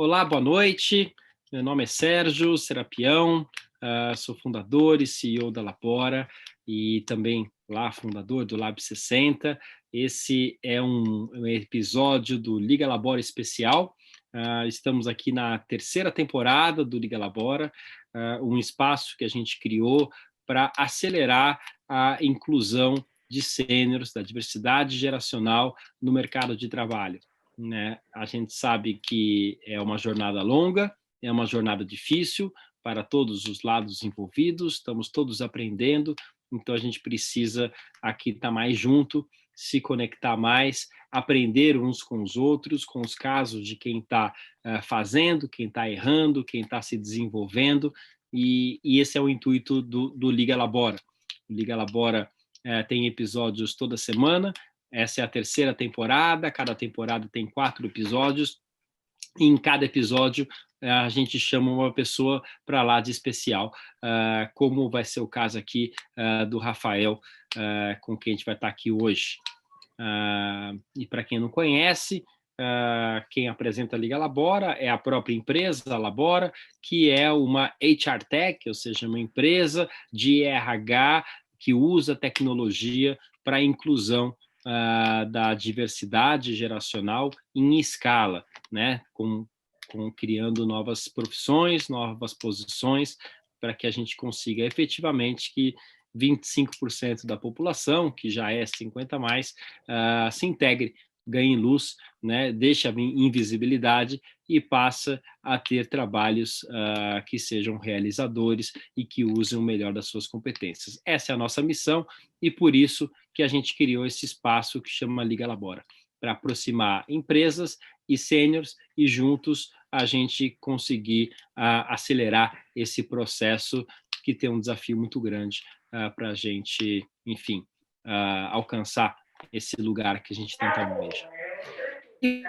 Olá, boa noite. Meu nome é Sérgio Serapião, sou fundador e CEO da Labora e também lá fundador do Lab 60. Esse é um episódio do Liga Labora especial. Estamos aqui na terceira temporada do Liga Labora, um espaço que a gente criou para acelerar a inclusão de sêniores, da diversidade geracional no mercado de trabalho, né? A gente sabe que é uma jornada longa, é uma jornada difícil para todos os lados envolvidos, estamos todos aprendendo, então a gente precisa aqui estar mais junto, se conectar mais, aprender uns com os outros, com os casos de quem está fazendo, quem está errando, quem está se desenvolvendo, e esse é o intuito do Liga Labora. O Liga Labora tem episódios toda semana. Essa é a terceira temporada, cada temporada tem 4 episódios, e em cada episódio a gente chama uma pessoa para lá de especial, como vai ser o caso aqui do Rafael, com quem a gente vai estar aqui hoje. E para quem não conhece, quem apresenta a Liga Labora é a própria empresa, a Labora, que é uma HR Tech, ou seja, uma empresa de RH que usa tecnologia para a inclusão da diversidade geracional em escala, né? Criando novas profissões, novas posições, para que a gente consiga efetivamente que 25% da população, que já é 50 mais, se integre, ganhe luz, né? Deixe a invisibilidade e passa a ter trabalhos que sejam realizadores e que usem o melhor das suas competências. Essa é a nossa missão e por isso que a gente criou esse espaço que chama Liga Labora, para aproximar empresas e sêniores e juntos a gente conseguir acelerar esse processo que tem um desafio muito grande para a gente, enfim, alcançar esse lugar que a gente tanto almeja. E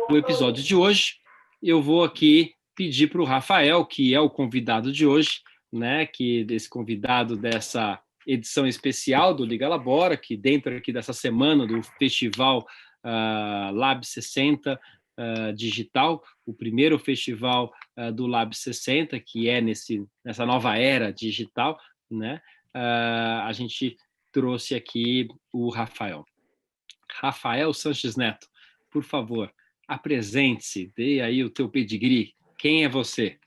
no episódio de hoje, eu vou aqui pedir para o Rafael, que é o convidado de hoje, né, desse convidado dessa edição especial do Liga Labora, que dentro aqui dessa semana do festival Lab 60 digital, o primeiro festival do Lab 60, que é nessa nova era digital, né, a gente trouxe aqui o Rafael. Rafael Sanches Neto, por favor, apresente-se, dê aí o teu pedigree. Quem é você?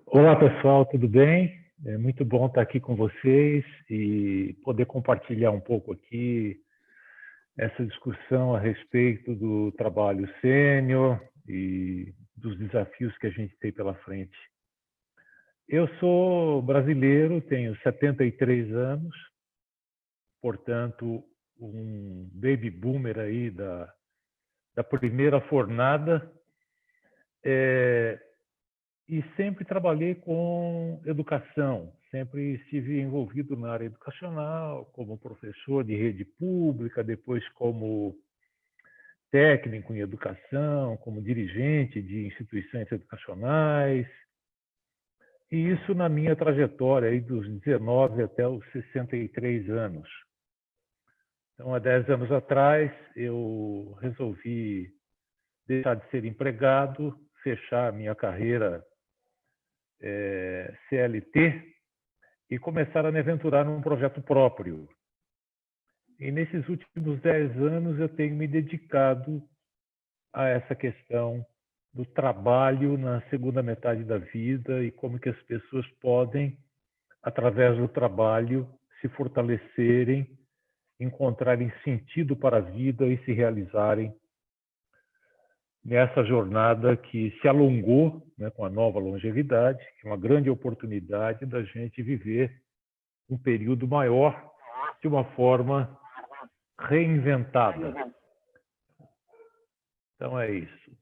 Olá, pessoal, tudo bem? É muito bom estar aqui com vocês e poder compartilhar um pouco aqui essa discussão a respeito do trabalho sênior e dos desafios que a gente tem pela frente. Eu sou brasileiro, tenho 73 anos, portanto, um baby boomer aí da primeira fornada. E sempre trabalhei com educação, sempre estive envolvido na área educacional, como professor de rede pública, depois como técnico em educação, como dirigente de instituições educacionais. E isso na minha trajetória aí dos 19 até os 63 anos. Então, há 10 anos atrás, eu resolvi deixar de ser empregado, fechar a minha carreira CLT e começar a me aventurar num projeto próprio. E nesses últimos 10 anos eu tenho me dedicado a essa questão do trabalho na segunda metade da vida e como que as pessoas podem, através do trabalho, se fortalecerem, encontrarem sentido para a vida e se realizarem nessa jornada que se alongou, né, com a nova longevidade, que é uma grande oportunidade da gente viver um período maior de uma forma reinventada. Então é isso.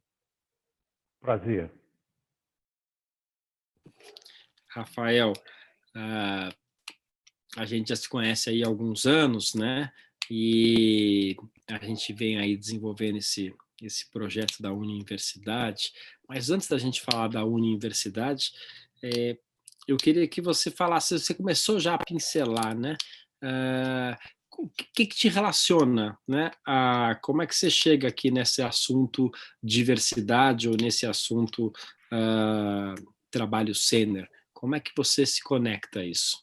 Prazer. Rafael, a gente já se conhece aí há alguns anos, né? E a gente vem aí desenvolvendo esse projeto da Universidade. Mas antes da gente falar da Universidade, eu queria que você falasse, você começou já a pincelar, né? o que te relaciona, né? Como é que você chega aqui nesse assunto diversidade ou nesse assunto trabalho sênior? Como é que você se conecta a isso?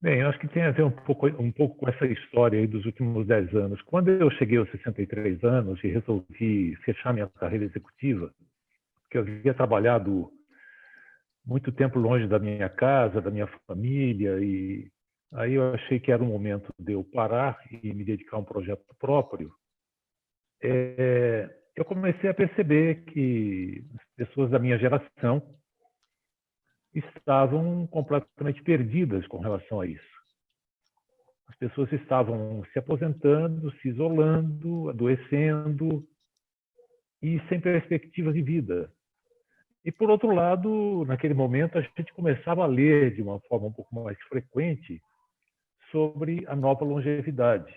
Bem, eu acho que tem a ver um pouco com essa história aí dos últimos 10 anos. Quando eu cheguei aos 63 anos e resolvi fechar minha carreira executiva, que eu havia trabalhado muito tempo longe da minha casa, da minha família, e aí eu achei que era o momento de eu parar e me dedicar a um projeto próprio. Eu comecei a perceber que as pessoas da minha geração estavam completamente perdidas com relação a isso. As pessoas estavam se aposentando, se isolando, adoecendo e sem perspectivas de vida. E, por outro lado, naquele momento, a gente começava a ler de uma forma um pouco mais frequente sobre a nova longevidade,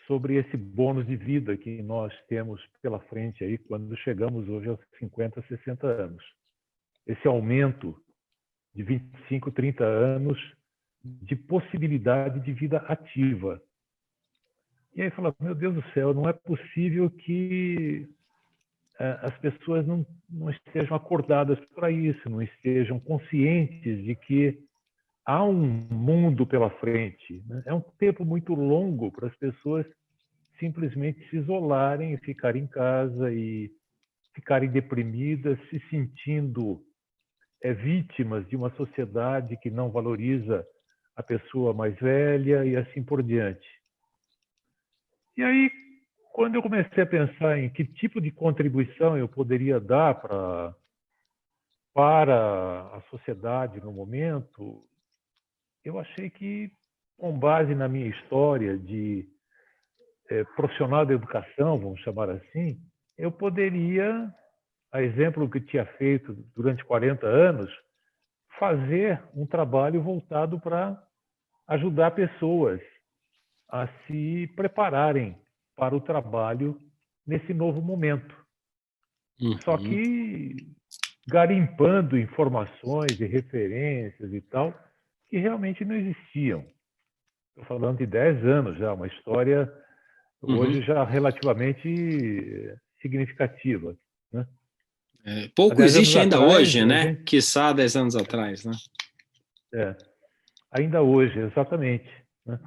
sobre esse bônus de vida que nós temos pela frente aí quando chegamos hoje aos 50, 60 anos. Esse aumento de 25, 30 anos de possibilidade de vida ativa. E aí fala, meu Deus do céu, não é possível que as pessoas não estejam acordadas para isso, não estejam conscientes de que há um mundo pela frente. Né? É um tempo muito longo para as pessoas simplesmente se isolarem, ficarem em casa e ficarem deprimidas, se sentindo vítimas de uma sociedade que não valoriza a pessoa mais velha e assim por diante. E aí, quando eu comecei a pensar em que tipo de contribuição eu poderia dar para a sociedade no momento, eu achei que, com base na minha história de profissional da educação, vamos chamar assim, eu poderia, a exemplo do que tinha feito durante 40 anos, fazer um trabalho voltado para ajudar pessoas a se prepararem para o trabalho nesse novo momento. Só Uhum. que garimpando informações e referências e tal, que realmente não existiam. Estou falando de 10 anos já, uma história hoje já relativamente significativa. Né? Há Pouco 10 anos existe ainda atrás, hoje, a né? gente. Quiçá 10 anos atrás, né? É, ainda hoje, exatamente. Né?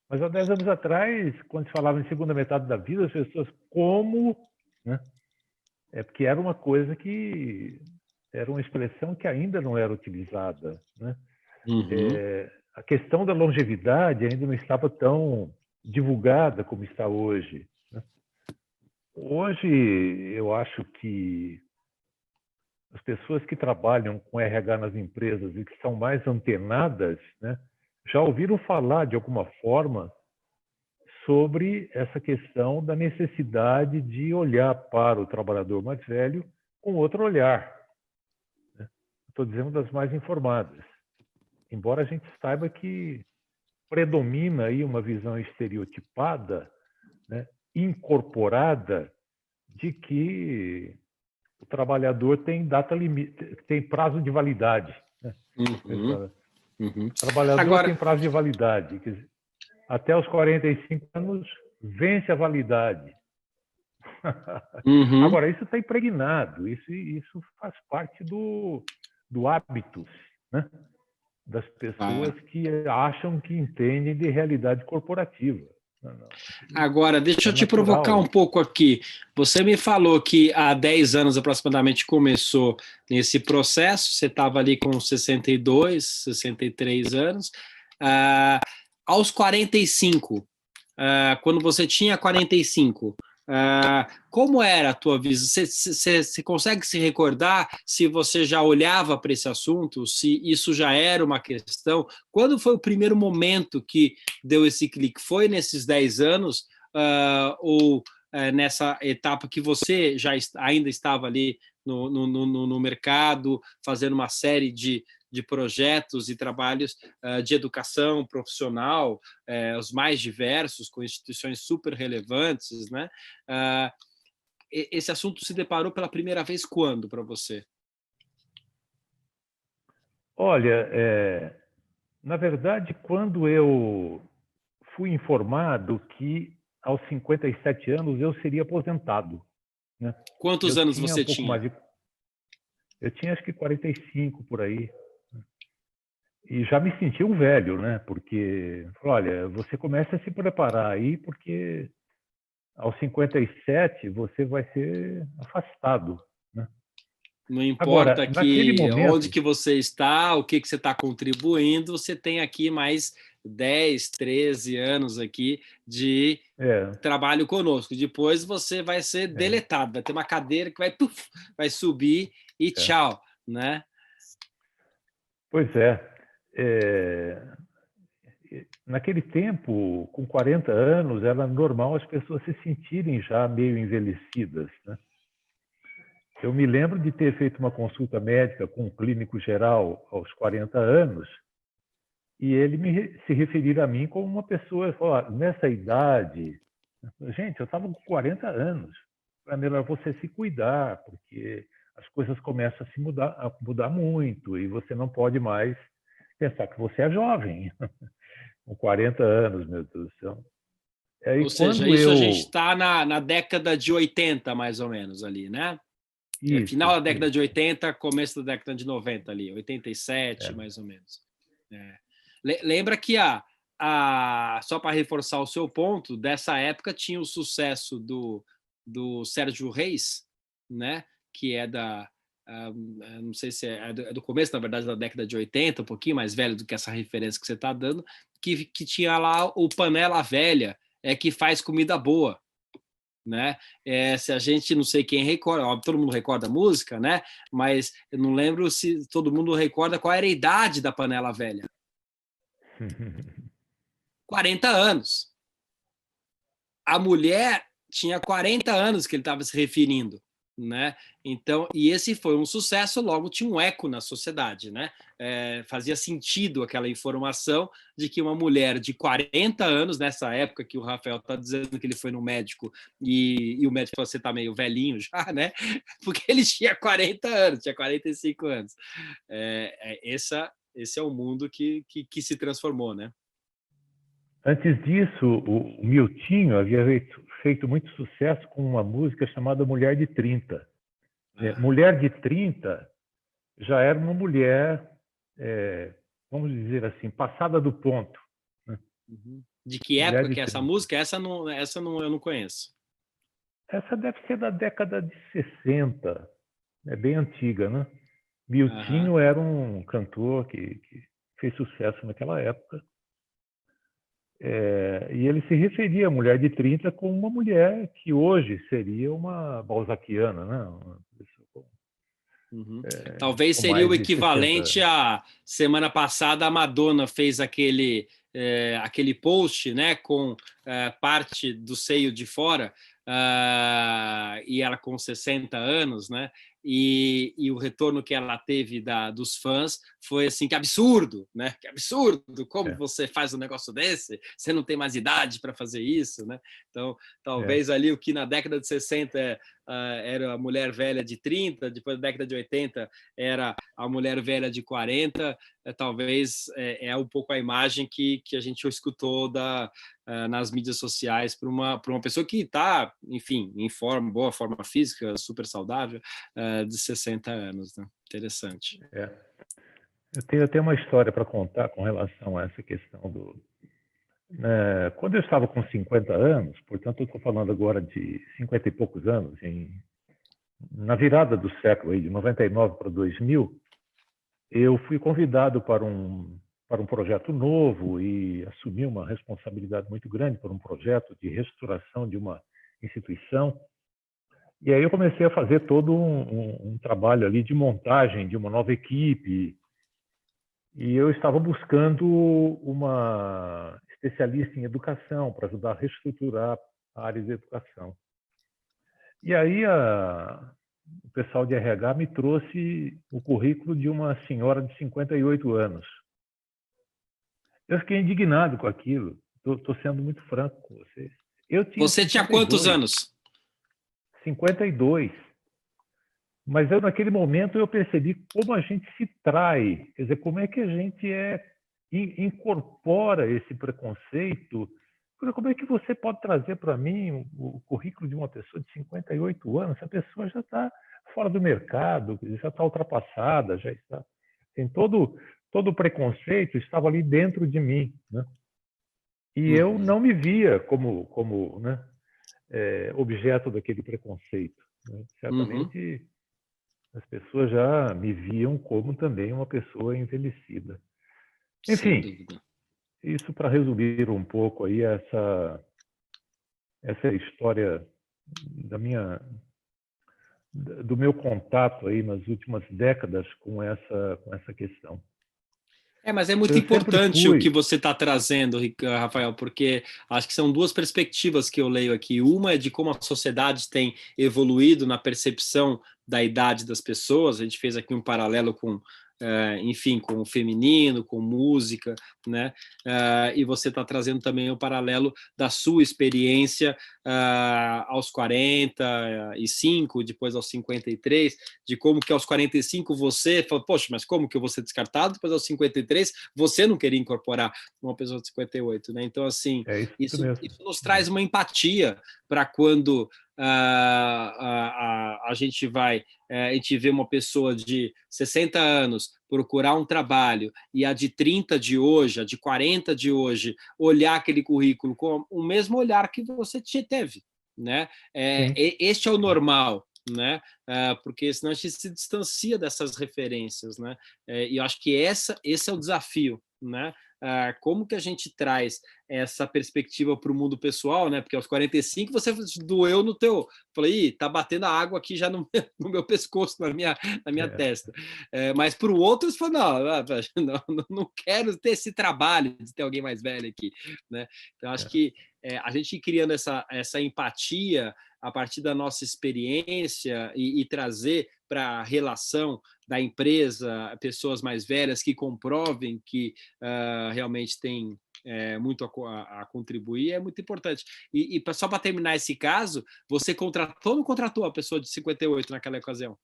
Mas há 10 anos atrás, quando se falava em segunda metade da vida, as pessoas, como. Né? É porque era uma coisa que. Era uma expressão que ainda não era utilizada. Né? Uhum. A questão da longevidade ainda não estava tão divulgada como está hoje. Né? Hoje, eu acho que as pessoas que trabalham com RH nas empresas e que são mais antenadas, né, já ouviram falar de alguma forma sobre essa questão da necessidade de olhar para o trabalhador mais velho com outro olhar. Né? Estou dizendo das mais informadas. Embora a gente saiba que predomina aí uma visão estereotipada, né, incorporada, de que o trabalhador tem data limite, tem prazo de validade. Né? Uhum. Uhum. O trabalhador tem Agora, prazo de validade. Quer dizer, até os 45 anos vence a validade. uhum. Agora, isso está impregnado, isso faz parte do hábito, né? Das pessoas Ah. que acham que entendem de realidade corporativa. Não, Agora, deixa é eu te provocar um natural. pouco aqui. Você me falou que há 10 anos aproximadamente começou nesse processo, você estava ali com 62, 63 anos. Ah, aos 45, quando você tinha 45, como era a tua visão? Você consegue se recordar se você já olhava para esse assunto, se isso já era uma questão? Quando foi o primeiro momento que deu esse clique? Foi nesses 10 anos ou nessa etapa que você já ainda estava ali no mercado, fazendo uma série de projetos e trabalhos de educação profissional, os mais diversos, com instituições super relevantes, né? Esse assunto se deparou pela primeira vez quando para você? Olha, Na verdade, quando eu fui informado que aos 57 anos eu seria aposentado, né? Quantos Eu anos tinha um você pouco mais tinha? de... Eu tinha acho que 45 por aí. E já me senti um velho, né? Porque, olha, você começa a se preparar aí, porque aos 57 você vai ser afastado, né? Não importa Agora, naquele que onde momento, que você está, o que que você está contribuindo, você tem aqui mais 10, 13 anos aqui de é, trabalho conosco. Depois você vai ser é, deletado, vai ter uma cadeira que vai, puf, vai subir e é. tchau, né? Pois é, naquele tempo, com 40 anos, era normal as pessoas se sentirem já meio envelhecidas, né? Eu me lembro de ter feito uma consulta médica com um clínico geral aos 40 anos e ele se referir a mim como uma pessoa, falou, nessa idade, gente, eu estava com 40 anos, é melhor você se cuidar, porque as coisas começam a mudar muito e você não pode mais pensar que você é jovem, com 40 anos, meu Deus do céu. Aí Ou seja, quando isso a gente eu... está na década de 80, mais ou menos, ali, né? Final Isso, da década de isso. 80, começo da década de 90 ali, 87, É. mais ou menos. É. Lembra que só para reforçar o seu ponto, dessa época tinha o sucesso do Sérgio Reis, né? Que é não sei se é do começo, na verdade, da década de 80, um pouquinho mais velho do que essa referência que você está dando, que tinha lá o Panela Velha, que faz comida boa, né? Se a gente, não sei quem recorda, óbvio, todo mundo recorda a música, né? Mas eu não lembro se todo mundo recorda qual era a idade da Panela Velha. 40 anos. A mulher tinha 40 anos que ele estava se referindo, né? Então, e esse foi um sucesso, logo tinha um eco na sociedade, né? Fazia sentido aquela informação de que uma mulher de 40 anos, nessa época que o Rafael está dizendo que ele foi no médico e o médico falou, você está meio velhinho já, né? Porque ele tinha 40 anos, tinha 45 anos. Esse é o mundo que se transformou, né? Antes disso, o Miltinho havia feito muito sucesso com uma música chamada Mulher de 30. Mulher de 30 já era uma mulher, vamos dizer assim, passada do ponto, né? De que Mulher época de que é essa 30. música? Essa não, eu não conheço. Essa deve ser da década de 60, é bem antiga, né? Miltinho era um cantor que fez sucesso naquela época. E ele se referia à mulher de 30 como uma mulher que hoje seria uma balzaquiana, né? Uma pessoa Talvez com seria mais o de 60 equivalente anos. a semana passada a Madonna fez aquele post, né, com parte do seio de fora, e ela com 60 anos, né? E o retorno que ela teve dos fãs foi assim, que absurdo, né? Que absurdo! Como É, você faz um negócio desse? Você não tem mais idade para fazer isso, né? Então, é. talvez ali o que na década de 60 era a mulher velha de 30, depois da década de 80 era a mulher velha de 40, talvez um pouco a imagem que a gente escutou nas mídias sociais para uma pessoa que está, enfim, em boa forma física, super saudável, de 60 anos. Né? Interessante. É. Eu tenho até uma história para contar com relação a essa questão do... Quando eu estava com 50 anos, portanto, eu estou falando agora de 50 e poucos anos, na virada do século, aí, de 99 para 2000, eu fui convidado para um projeto novo e assumi uma responsabilidade muito grande por um projeto de reestruturação de uma instituição. E aí eu comecei a fazer todo um trabalho ali de montagem de uma nova equipe. E eu estava buscando uma especialista em educação para ajudar a reestruturar a área de educação. E aí o pessoal de RH me trouxe o currículo de uma senhora de 58 anos. Eu fiquei indignado com aquilo. Estou sendo muito franco com vocês. Eu tinha Você tinha quantos 52. anos? 52. Mas naquele momento eu percebi como a gente se trai. Quer dizer, como é que a gente é incorpora esse preconceito. Como é que você pode trazer para mim o currículo de uma pessoa de 58 anos? Essa pessoa já está fora do mercado, já está ultrapassada, já está. Tem todo o preconceito estava ali dentro de mim, né? E eu não me via como né, objeto daquele preconceito, né? Certamente as pessoas já me viam como também uma pessoa envelhecida. Sem Enfim, dúvida. isso para resumir um pouco aí essa história do meu contato aí nas últimas décadas com essa questão. Mas é muito Eu sempre importante o que fui. você está trazendo, Rafael, porque acho que são duas perspectivas que eu leio aqui. Uma é de como a sociedade tem evoluído na percepção da idade das pessoas. A gente fez aqui um paralelo com, enfim, com o feminino, com música, né? E você está trazendo também o paralelo da sua experiência aos 45, depois aos 53, de como que aos 45 você falou, poxa, mas como que eu vou ser descartado? Depois aos 53 você não queria incorporar uma pessoa de 58, né? Então, assim, É isso isso mesmo. nos traz uma empatia para quando a gente vai, a gente vê uma pessoa de 60 anos procurar um trabalho e a de 30 de hoje, a de 40 de hoje, olhar aquele currículo com o mesmo olhar que você teve, né? Este é o normal, né? Porque senão a gente se distancia dessas referências, né? E eu acho que esse é o desafio, né? Como que a gente traz essa perspectiva para o mundo pessoal, né? Porque aos 45 você doeu no teu, falei, tá batendo a água aqui já no meu pescoço, na minha testa. Mas para o outro você falou, não quero ter esse trabalho de ter alguém mais velho aqui, né? Então acho que a gente criando essa empatia a partir da nossa experiência e trazer para a relação da empresa pessoas mais velhas que comprovem que realmente tem muito a contribuir, é muito importante. E só para terminar esse caso, você contratou ou não contratou a pessoa de 58 naquela ocasião?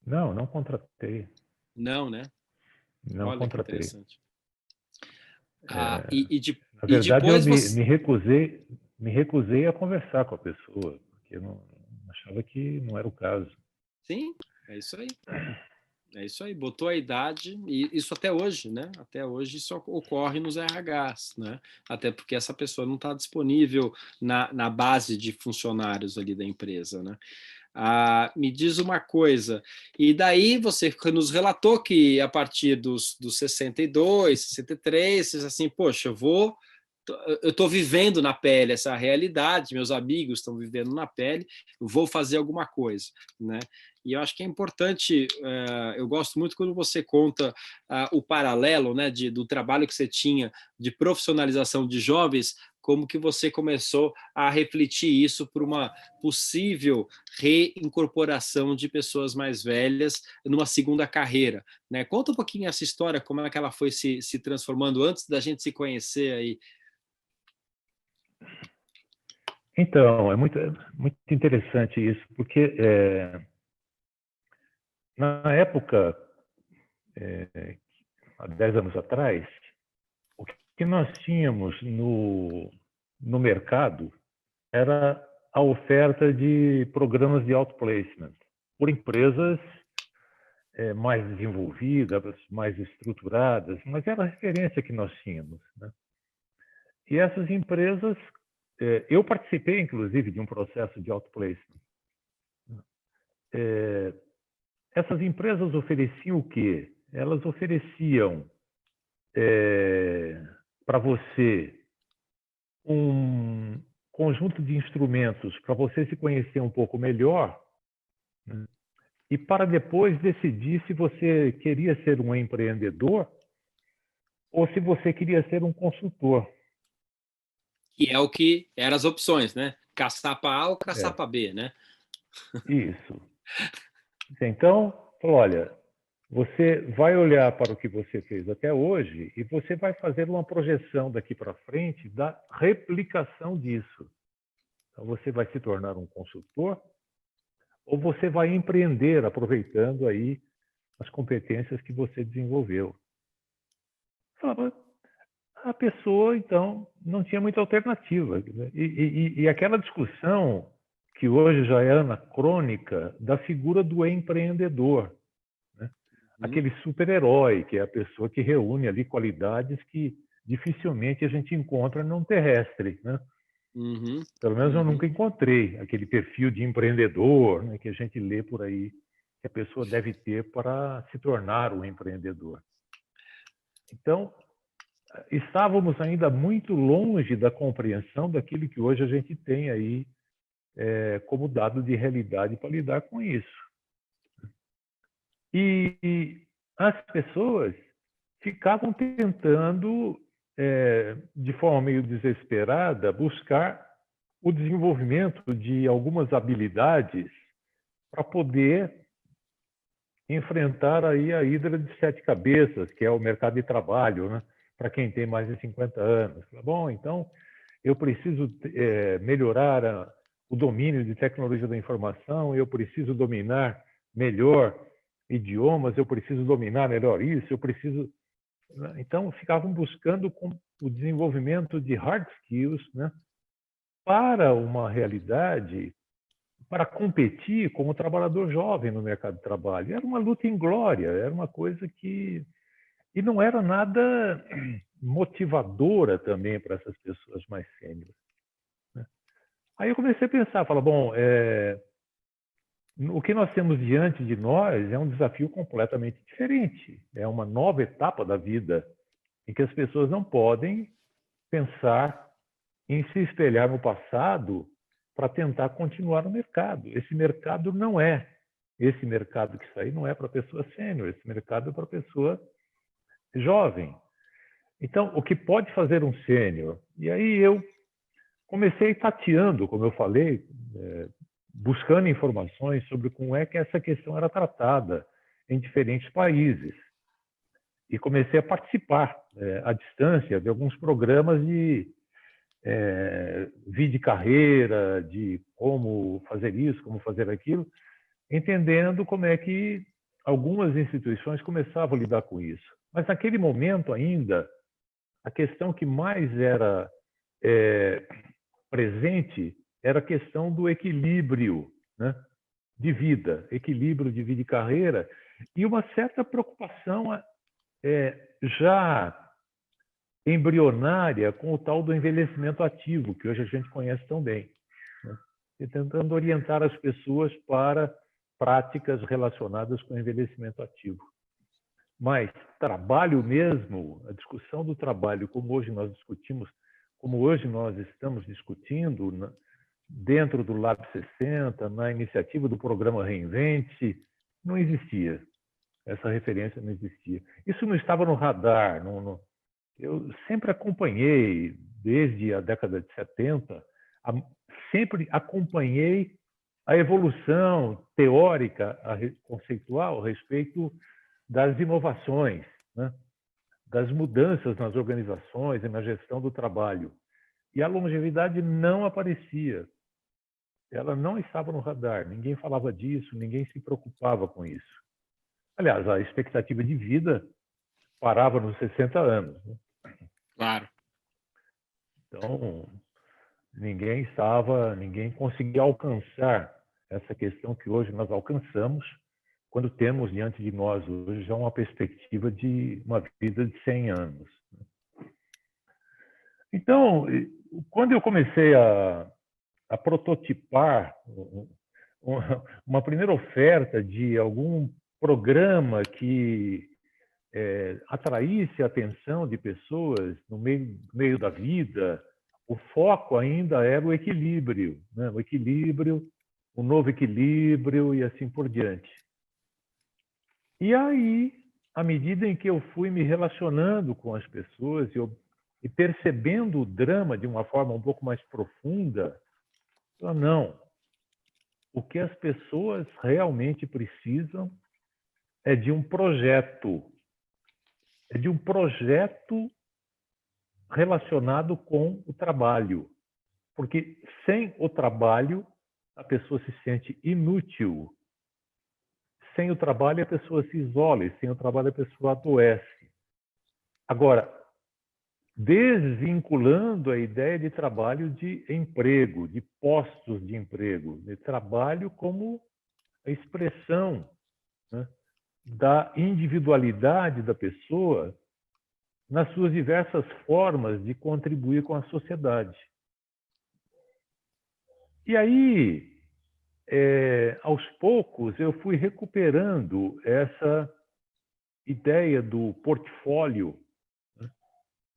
Não contratei. Não, né? Não Olha que contratei. interessante. Na E verdade, eu depois você... me recusei a conversar com a pessoa, porque eu não achava que não era o caso. Sim, é isso aí. É isso aí, botou a idade, e isso até hoje, né? Até hoje isso ocorre nos RHs, né? Até porque essa pessoa não está disponível na base de funcionários ali da empresa, né? Me diz uma coisa, e daí você nos relatou que a partir dos 62, 63, você diz assim, poxa, eu estou vivendo na pele essa realidade, meus amigos estão vivendo na pele, eu vou fazer alguma coisa, né? E eu acho que é importante, eu gosto muito quando você conta o paralelo, né, do trabalho que você tinha de profissionalização de jovens, como que você começou a refletir isso por uma possível reincorporação de pessoas mais velhas numa segunda carreira, né? Conta um pouquinho essa história, como é que ela foi se transformando antes da gente se conhecer aí. Então, é muito interessante isso, porque na época, há 10 anos atrás, o que nós tínhamos no mercado era a oferta de programas de outplacement por empresas mais desenvolvidas, mais estruturadas, mas era a referência que nós tínhamos, né? E essas empresas, eu participei, inclusive, de um processo de outplacement. Essas empresas ofereciam o quê? Elas ofereciam para você um conjunto de instrumentos para você se conhecer um pouco melhor, né? E para depois decidir se você queria ser um empreendedor ou se você queria ser um consultor. Que é o que eram as opções, né? Caçapa A ou É, caçapa B, né? isso. Então, olha, você vai olhar para o que você fez até hoje e você vai fazer uma projeção daqui para frente da replicação disso. Então, você vai se tornar um consultor ou você vai empreender aproveitando aí as competências que você desenvolveu. falava, a pessoa, então, não tinha muita alternativa. E aquela discussão que hoje já é anacrônica da figura do empreendedor, né? Aquele super-herói, que é a pessoa que reúne ali qualidades que dificilmente a gente encontra num terrestre, né? Uhum. Pelo menos eu Uhum. nunca encontrei aquele perfil de empreendedor, né, que a gente lê por aí, que a pessoa deve ter para se tornar um empreendedor. Então, estávamos ainda muito longe da compreensão daquilo que hoje a gente tem aí como dado de realidade para lidar com isso. E as pessoas ficavam tentando, de forma meio desesperada, buscar o desenvolvimento de algumas habilidades para poder enfrentar aí a hidra de sete cabeças, que é o mercado de trabalho, né? Para quem tem mais de 50 anos. Bom, então eu preciso melhorar o domínio de tecnologia da informação, eu preciso dominar melhor idiomas, eu preciso dominar melhor isso, eu preciso... Então, ficavam buscando o desenvolvimento de hard skills, né, para uma realidade, para competir como trabalhador jovem no mercado de trabalho. Era uma luta inglória, era uma coisa que... E não era nada motivadora também para essas pessoas mais sêniores. Aí eu comecei a pensar, falar, bom, o que nós temos diante de nós é um desafio completamente diferente. É uma nova etapa da vida em que as pessoas não podem pensar em se espelhar no passado para tentar continuar no mercado. Esse mercado não é. Esse mercado que está aí não é para pessoa sênior, esse mercado é para pessoa jovem. Então, o que pode fazer um sênior? E aí eu comecei tateando, como eu falei, buscando informações sobre como é que essa questão era tratada em diferentes países. E comecei a participar à distância de alguns programas de vida de carreira, de como fazer isso, como fazer aquilo, entendendo como é que algumas instituições começavam a lidar com isso. Mas naquele momento ainda, a questão que mais era presente era a questão do equilíbrio, né, de vida, equilíbrio de vida e carreira, e uma certa preocupação já embrionária com o tal do envelhecimento ativo, que hoje a gente conhece tão bem, né? E tentando orientar as pessoas para práticas relacionadas com o envelhecimento ativo. Mas trabalho mesmo, a discussão do trabalho, como hoje nós discutimos, como hoje nós estamos discutindo dentro do Lab 60, na iniciativa do programa Reinvente, não existia. Essa referência não existia. Isso não estava no radar. Eu sempre acompanhei, desde a década de 70, sempre acompanhei a evolução teórica, conceitual, a respeito das inovações, né, das mudanças nas organizações e na gestão do trabalho. E a longevidade não aparecia. Ela não estava no radar. Ninguém falava disso, ninguém se preocupava com isso. Aliás, a expectativa de vida parava nos 60 anos, né? Claro. Então, ninguém conseguia alcançar essa questão que hoje nós alcançamos, quando temos diante de nós hoje já uma perspectiva de uma vida de 100 anos. Então, quando eu comecei a prototipar uma primeira oferta de algum programa que atraísse a atenção de pessoas no meio da vida, o foco ainda era o equilíbrio, né? O equilíbrio, o novo equilíbrio e assim por diante. E aí, à medida em que eu fui me relacionando com as pessoas e percebendo o drama de uma forma um pouco mais profunda, eu, não, o que as pessoas realmente precisam é de um projeto, relacionado com o trabalho. Porque sem o trabalho, a pessoa se sente inútil. Sem o trabalho, a pessoa se isola. E sem o trabalho, a pessoa adoece. Agora, desvinculando a ideia de trabalho de emprego, de postos de emprego, de trabalho como a expressão, né, da individualidade da pessoa nas suas diversas formas de contribuir com a sociedade. E aí, aos poucos, eu fui recuperando essa ideia do portfólio, né,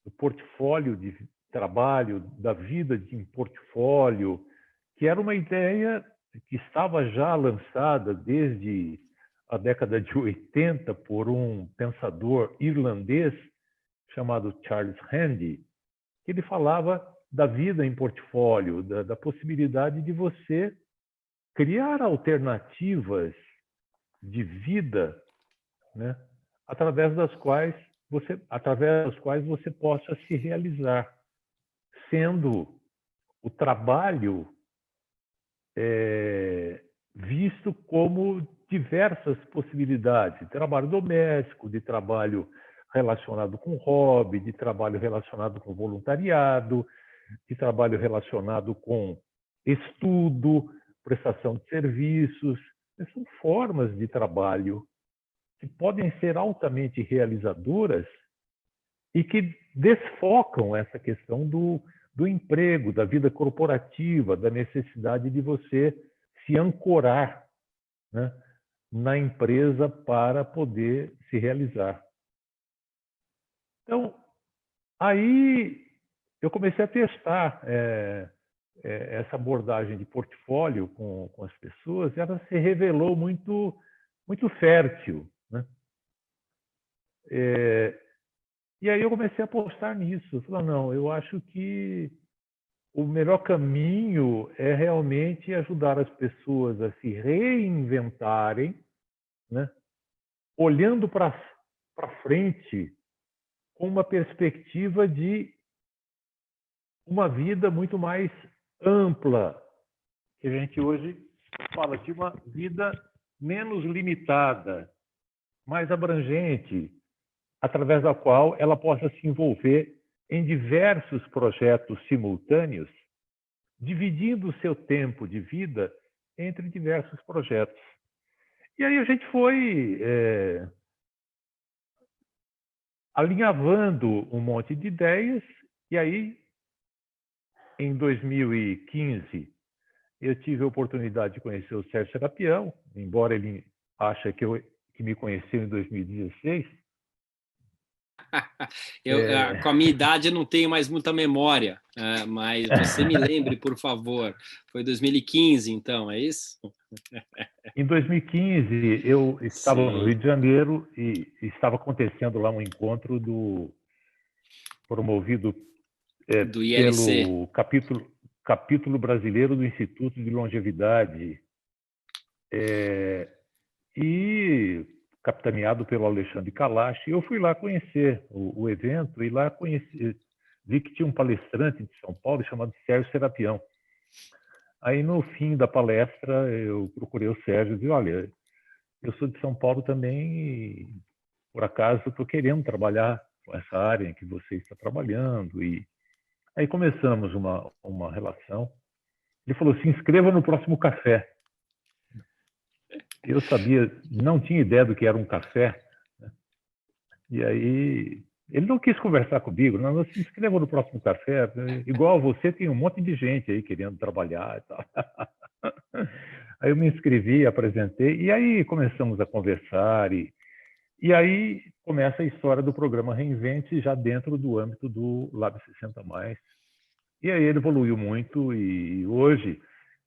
do portfólio de trabalho, da vida de um portfólio, que era uma ideia que estava já lançada desde a década de 80 por um pensador irlandês chamado Charles Handy, que ele falava da vida em portfólio, da possibilidade de você criar alternativas de vida, né, através das quais você possa se realizar, sendo o trabalho visto como diversas possibilidades, de trabalho doméstico, de trabalho relacionado com hobby, de trabalho relacionado com voluntariado, de trabalho relacionado com estudo, prestação de serviços. São formas de trabalho que podem ser altamente realizadoras e que desfocam essa questão do emprego, da vida corporativa, da necessidade de você se ancorar, né, na empresa para poder se realizar. Então, aí eu comecei a testar essa abordagem de portfólio com as pessoas, e ela se revelou muito, muito fértil, né? E aí eu comecei a apostar nisso. Eu falei, não, eu acho que o melhor caminho é realmente ajudar as pessoas a se reinventarem, né? Olhando para frente com uma perspectiva de uma vida muito mais ampla, que a gente hoje fala de uma vida menos limitada, mais abrangente, através da qual ela possa se envolver em diversos projetos simultâneos, dividindo o seu tempo de vida entre diversos projetos. E aí a gente foi alinhavando um monte de ideias, e aí, em 2015, eu tive a oportunidade de conhecer o Sérgio Serapião, embora ele ache que me conheceu em 2016. Com a minha idade eu não tenho mais muita memória, mas você me lembre, por favor. Foi 2015, então, é isso? Em 2015, eu estava no Rio de Janeiro e estava acontecendo lá um encontro promovido do ILC. pelo capítulo brasileiro do Instituto de Longevidade, e capitaneado pelo Alexandre Kalash. Eu fui lá conhecer o evento e lá vi que tinha um palestrante de São Paulo chamado Sérgio Serapião. Aí, no fim da palestra, eu procurei o Sérgio e disse, olha, eu sou de São Paulo também e, por acaso, estou querendo trabalhar com essa área em que você está trabalhando. E aí começamos uma relação. Ele falou, se inscreva no próximo café. Eu não tinha ideia do que era um café, né? E aí ele não quis conversar comigo, não, se inscreva no próximo café, igual você tem um monte de gente aí querendo trabalhar e tal. Aí eu me inscrevi, apresentei, e aí começamos a conversar, e aí começa a história do programa Reinvente já dentro do âmbito do Lab 60+. E aí ele evoluiu muito, e hoje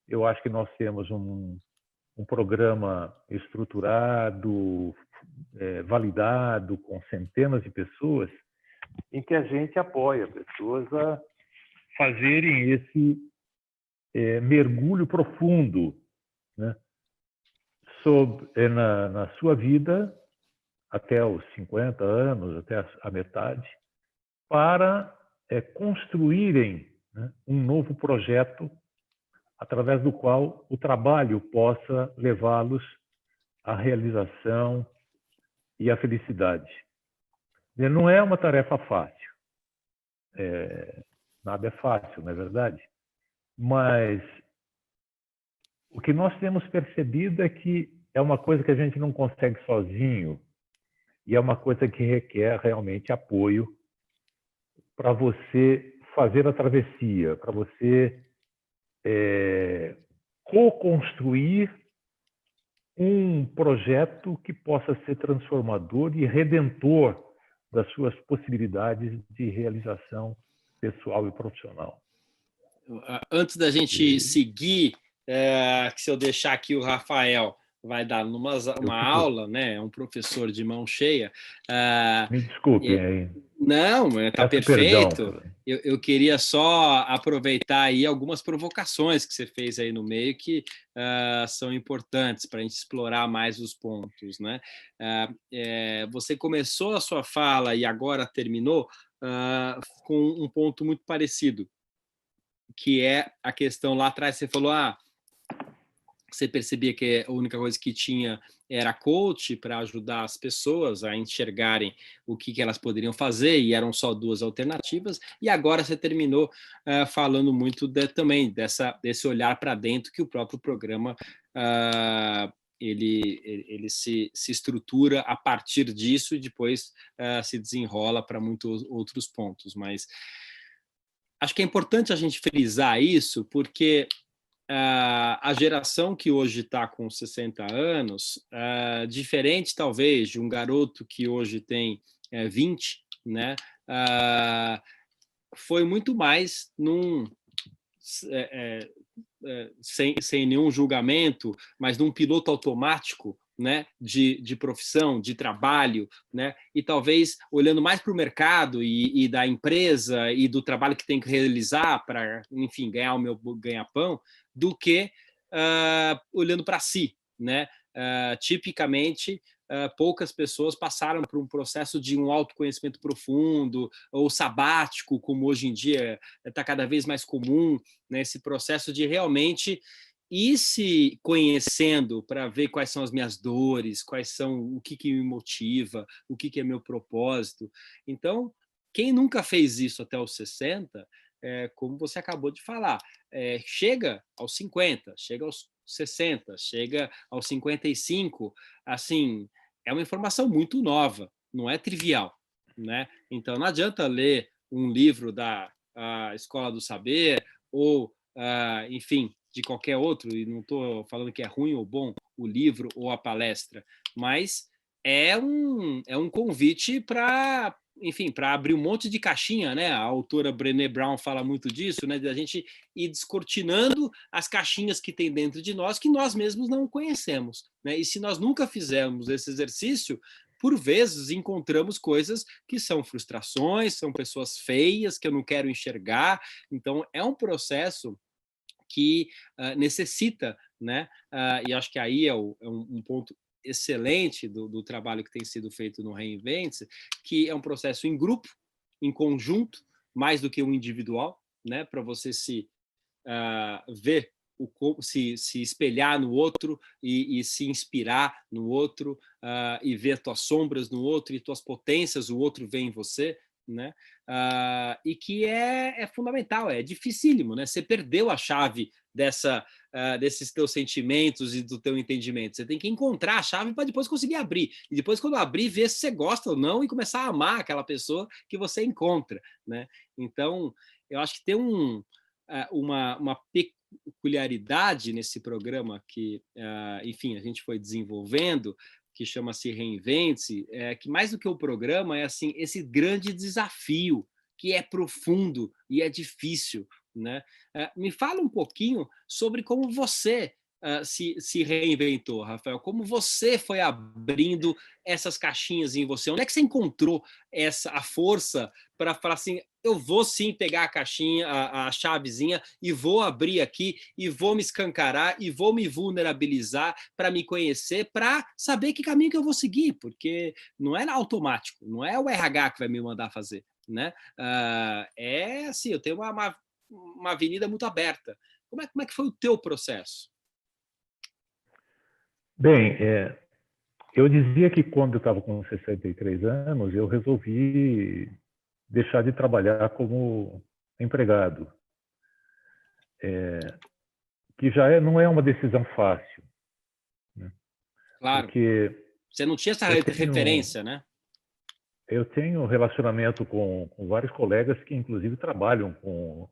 eu acho que nós temos um programa estruturado, validado, com centenas de pessoas, em que a gente apoia pessoas a fazerem esse mergulho profundo, né, na sua vida, até os 50 anos, até a metade, para construírem, né, um novo projeto através do qual o trabalho possa levá-los à realização e à felicidade. Não é uma tarefa fácil. Nada é fácil, não é verdade? Mas o que nós temos percebido é que é uma coisa que a gente não consegue sozinho e é uma coisa que requer realmente apoio para você fazer a travessia, para você co-construir um projeto que possa ser transformador e redentor das suas possibilidades de realização pessoal e profissional. Antes da gente seguir, que se eu deixar aqui o Rafael vai dar uma aula, né? É um professor de mão cheia. Me desculpem aí. Não, está Peço perdão. perfeito. Eu queria só aproveitar aí algumas provocações que você fez aí no meio que são importantes para a gente explorar mais os pontos, né? Você começou a sua fala e agora terminou com um ponto muito parecido, que é a questão lá atrás, você falou, você percebia que a única coisa que tinha era coach para ajudar as pessoas a enxergarem o que elas poderiam fazer, e eram só duas alternativas, e agora você terminou falando muito também desse olhar para dentro que o próprio programa ele se estrutura a partir disso e depois se desenrola para muitos outros pontos. Mas acho que é importante a gente frisar isso, porque a geração que hoje está com 60 anos, diferente talvez de um garoto que hoje tem 20, né? Foi muito mais sem nenhum julgamento, mas num piloto automático, né, de profissão, de trabalho, né, e talvez olhando mais para o mercado e da empresa e do trabalho que tem que realizar para, enfim, ganhar o meu ganha-pão, do que olhando para si, né? Tipicamente, poucas pessoas passaram por um processo de um autoconhecimento profundo ou sabático, como hoje em dia está cada vez mais comum, né, esse processo de realmente ir se conhecendo para ver quais são as minhas dores, quais são o que me motiva, o que é meu propósito. Então, quem nunca fez isso até os 60, como você acabou de falar, chega aos 50, chega aos 60, chega aos 55, assim, é uma informação muito nova, não é trivial, né? Então, não adianta ler um livro da Escola do Saber ou, enfim, de qualquer outro, e não estou falando que é ruim ou bom o livro ou a palestra, mas é um convite para, enfim, para abrir um monte de caixinha, né? A autora Brené Brown fala muito disso, né? De a gente ir descortinando as caixinhas que tem dentro de nós que nós mesmos não conhecemos, né? E se nós nunca fizermos esse exercício, por vezes encontramos coisas que são frustrações, são pessoas feias que eu não quero enxergar. Então é um processo que necessita, né? E acho que aí é um ponto excelente do trabalho que tem sido feito no Reinvente-se, que é um processo em grupo, em conjunto, mais do que um individual, né? Para você se ver se espelhar no outro e se inspirar no outro, e ver tuas sombras no outro e tuas potências, o outro vê em você, né? E que é fundamental, é dificílimo, né? Você perdeu a chave desses teus sentimentos e do teu entendimento. Você tem que encontrar a chave para depois conseguir abrir. E depois, quando abrir, ver se você gosta ou não e começar a amar aquela pessoa que você encontra, né? Então, eu acho que tem uma peculiaridade nesse programa que, enfim, a gente foi desenvolvendo, que chama-se Reinvente-se, que mais do que o programa é assim esse grande desafio que é profundo e é difícil, né? Me fala um pouquinho sobre como você se reinventou, Rafael, como você foi abrindo essas caixinhas em você, onde é que você encontrou a força para falar assim, eu vou sim pegar a caixinha, a chavezinha e vou abrir aqui e vou me escancarar e vou me vulnerabilizar para me conhecer, para saber que caminho que eu vou seguir, porque não é automático, não é o RH que vai me mandar fazer, né? É assim, eu tenho uma avenida muito aberta. Como é que foi o teu processo? Bem, eu dizia que quando eu estava com 63 anos, eu resolvi deixar de trabalhar como empregado, que já não é uma decisão fácil, né? Claro. Porque Você não tinha essa eu tenho, referência, né? eu tenho relacionamento com vários colegas que, inclusive, trabalham com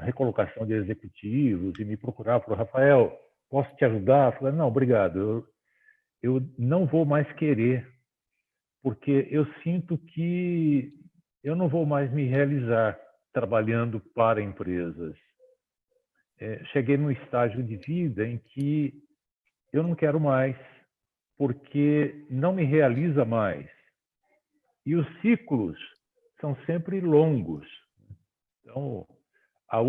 recolocação de executivos e me procuravam, falaram, Rafael, posso te ajudar? Eu falei, não, obrigado, eu não vou mais querer, porque eu sinto que eu não vou mais me realizar trabalhando para empresas. Cheguei num estágio de vida em que eu não quero mais, porque não me realiza mais. E os ciclos são sempre longos. Então, o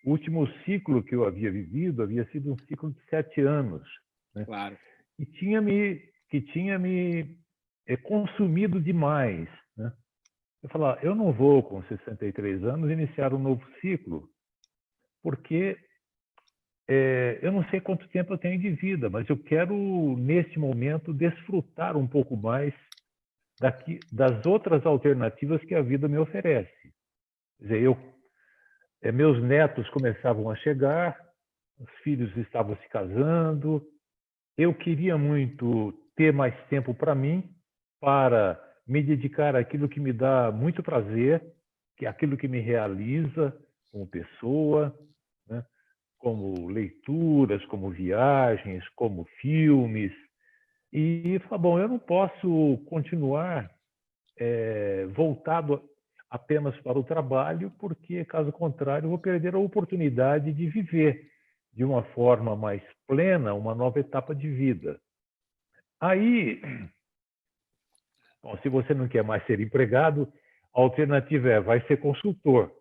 último ciclo que eu havia vivido havia sido um ciclo de 7 anos, né? Claro. Que tinha me consumido demais, né? Eu falava, eu não vou com 63 anos iniciar um novo ciclo, porque eu não sei quanto tempo eu tenho de vida, mas eu quero neste momento desfrutar um pouco mais das outras alternativas que a vida me oferece. Quer dizer, meus netos começavam a chegar, os filhos estavam se casando, eu queria muito ter mais tempo para mim, para me dedicar àquilo que me dá muito prazer, que é aquilo que me realiza como pessoa, né? Como leituras, como viagens, como filmes. E falar, bom, eu não posso continuar voltado apenas para o trabalho, porque, caso contrário, eu vou perder a oportunidade de viver de uma forma mais plena uma nova etapa de vida. Aí, bom, se você não quer mais ser empregado, a alternativa vai ser consultor.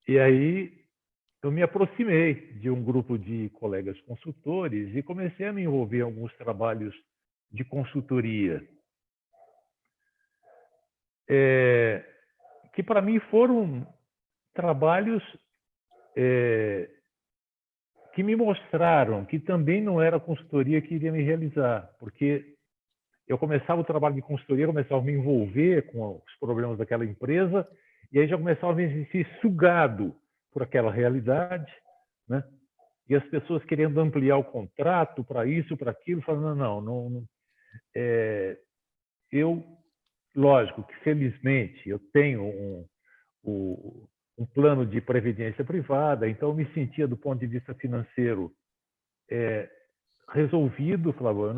E aí eu me aproximei de um grupo de colegas consultores e comecei a me envolver em alguns trabalhos de consultoria, que para mim foram trabalhos que me mostraram que também não era a consultoria que iria me realizar, porque eu começava o trabalho de consultoria, começava a me envolver com os problemas daquela empresa, e aí já começava a me sentir sugado por aquela realidade, né? E as pessoas querendo ampliar o contrato para isso, para aquilo, falando, não. Eu, lógico que felizmente eu tenho um plano de previdência privada, então eu me sentia do ponto de vista financeiro resolvido, falava,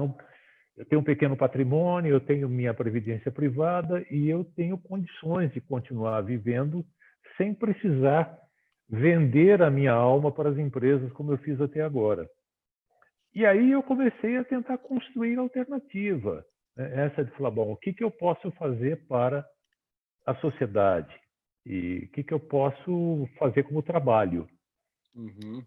eu tenho um pequeno patrimônio, eu tenho minha previdência privada e eu tenho condições de continuar vivendo sem precisar vender a minha alma para as empresas como eu fiz até agora. E aí eu comecei a tentar construir alternativa, né? Essa de falar, bom, o que eu posso fazer para a sociedade? E o que eu posso fazer como trabalho? Uhum.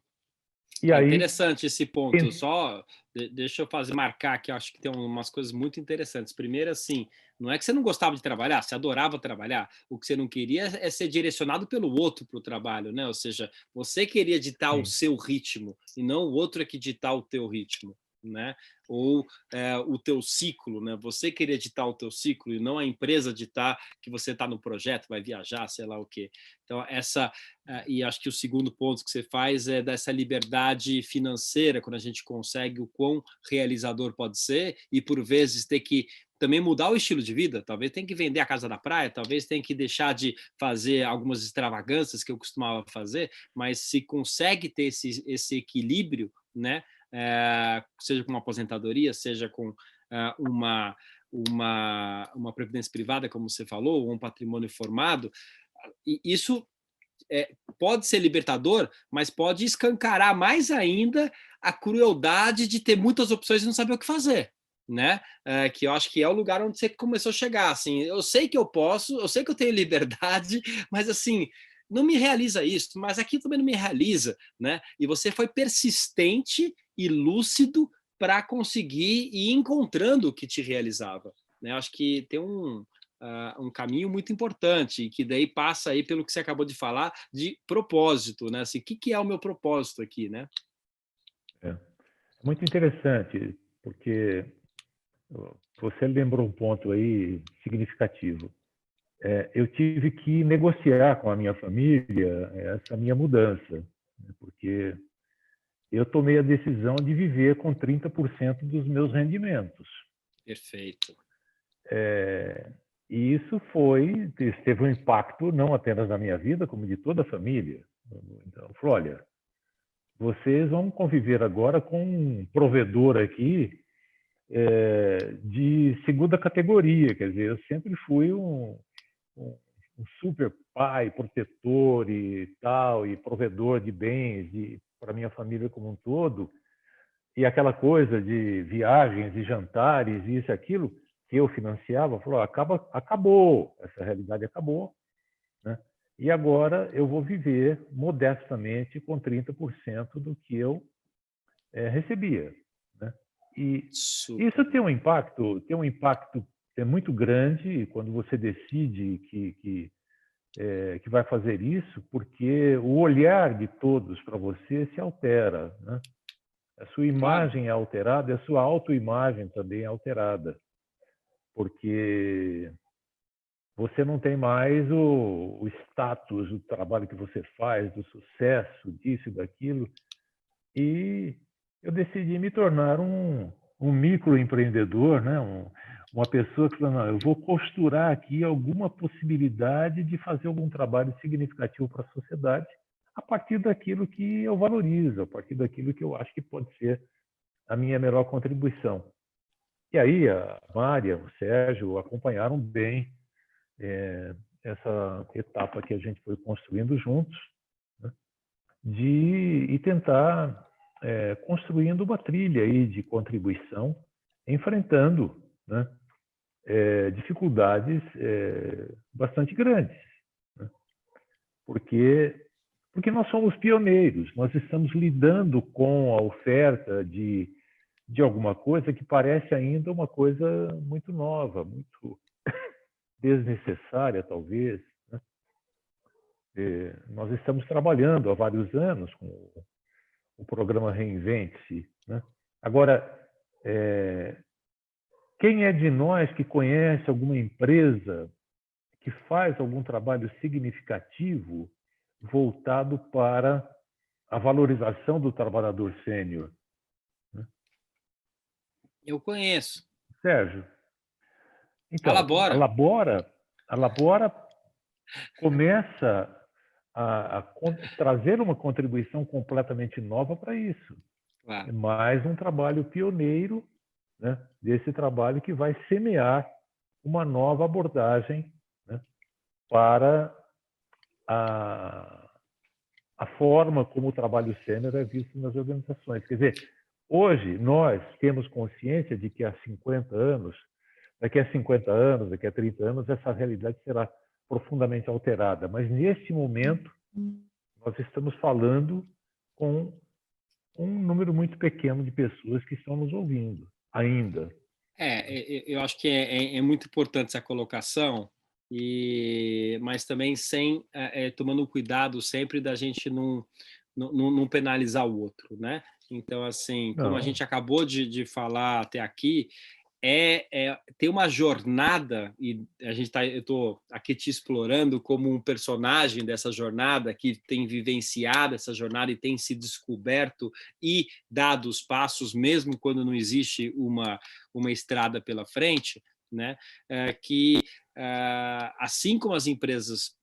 E É aí, interessante esse ponto. Só deixa eu fazer marcar que eu acho que tem umas coisas muito interessantes. Primeiro, assim, não é que você não gostava de trabalhar, você adorava trabalhar. O que você não queria é ser direcionado pelo outro para o trabalho, né? Ou seja, você queria ditar o sim, seu ritmo e não o outro é que ditar o teu ritmo, né? Ou o teu ciclo, né? Você queria ditar o teu ciclo e não a empresa ditar que você está no projeto, vai viajar, sei lá o quê. Então, e acho que o segundo ponto que você faz é dessa liberdade financeira, quando a gente consegue o quão realizador pode ser, e por vezes ter que também mudar o estilo de vida, talvez tenha que vender a casa da praia, talvez tenha que deixar de fazer algumas extravagâncias que eu costumava fazer, mas se consegue ter esse equilíbrio, né? Seja com uma aposentadoria, seja com uma previdência privada, como você falou, ou um patrimônio formado, e isso pode ser libertador, mas pode escancarar mais ainda a crueldade de ter muitas opções e não saber o que fazer, né? Que eu acho que é o lugar onde você começou a chegar. Assim, eu sei que eu posso, eu sei que eu tenho liberdade, mas assim não me realiza isso, mas aqui também não me realiza, né? E você foi persistente e lúcido para conseguir ir encontrando o que te realizava, né? Eu acho que tem um caminho muito importante, que daí passa aí pelo que você acabou de falar, de propósito, né? Assim, o que é o meu propósito aqui, né? é. Muito interessante, porque você lembrou um ponto aí significativo. Eu tive que negociar com a minha família essa minha mudança, né, porque eu tomei a decisão de viver com 30% dos meus rendimentos. Perfeito. E isso teve um impacto não apenas na minha vida, como de toda a família. Então, falou, olha, vocês vão conviver agora com um provedor aqui de segunda categoria, quer dizer, eu sempre fui um, um super pai, protetor e tal, e provedor de bens para minha família como um todo, e aquela coisa de viagens e jantares, isso e aquilo, que eu financiava, falou, acabou, essa realidade acabou, né? E agora eu vou viver modestamente com 30% do que eu recebia, né? E isso Super. tem um impacto muito grande quando você decide que vai fazer isso, porque o olhar de todos para você se altera, né? A sua Claro. imagem é alterada, a sua autoimagem também é alterada, porque você não tem mais o status do trabalho que você faz, do sucesso, disso e daquilo. E eu decidi me tornar um microempreendedor, né? Uma pessoa que falou, não, eu vou costurar aqui alguma possibilidade de fazer algum trabalho significativo para a sociedade a partir daquilo que eu valorizo, a partir daquilo que eu acho que pode ser a minha melhor contribuição. E aí a Mária, o Sérgio acompanharam bem essa etapa que a gente foi construindo juntos, né? E tentar construindo uma trilha aí de contribuição, enfrentando, né, dificuldades bastante grandes, né? porque porque nós somos pioneiros, nós estamos lidando com a oferta de alguma coisa que parece ainda uma coisa muito nova, muito desnecessária, talvez, né? Nós estamos trabalhando há vários anos com o programa Reinvente-se, né? Agora, quem é de nós que conhece alguma empresa que faz algum trabalho significativo voltado para a valorização do trabalhador sênior, né? Eu conheço. Sérgio, então, Elabora. a Labora começa a trazer uma contribuição completamente nova para isso. É Claro. mais um trabalho pioneiro, né, desse trabalho que vai semear uma nova abordagem, né, para a, a forma como o trabalho sênior é visto nas organizações. Quer dizer, hoje nós temos consciência de que há 50 anos, daqui a 50 anos, daqui a 30 anos, essa realidade será profundamente alterada. Mas, neste momento, nós estamos falando com um número muito pequeno de pessoas que estão nos ouvindo, ainda. Eu acho que é muito importante essa colocação, mas também tomando cuidado sempre da gente não penalizar o outro, né? Então, assim, como a Não, gente acabou de falar até aqui, tem uma jornada, e eu estou aqui te explorando como um personagem dessa jornada, que tem vivenciado essa jornada e tem se descoberto e dado os passos, mesmo quando não existe uma estrada pela frente, né? Que assim como as empresas,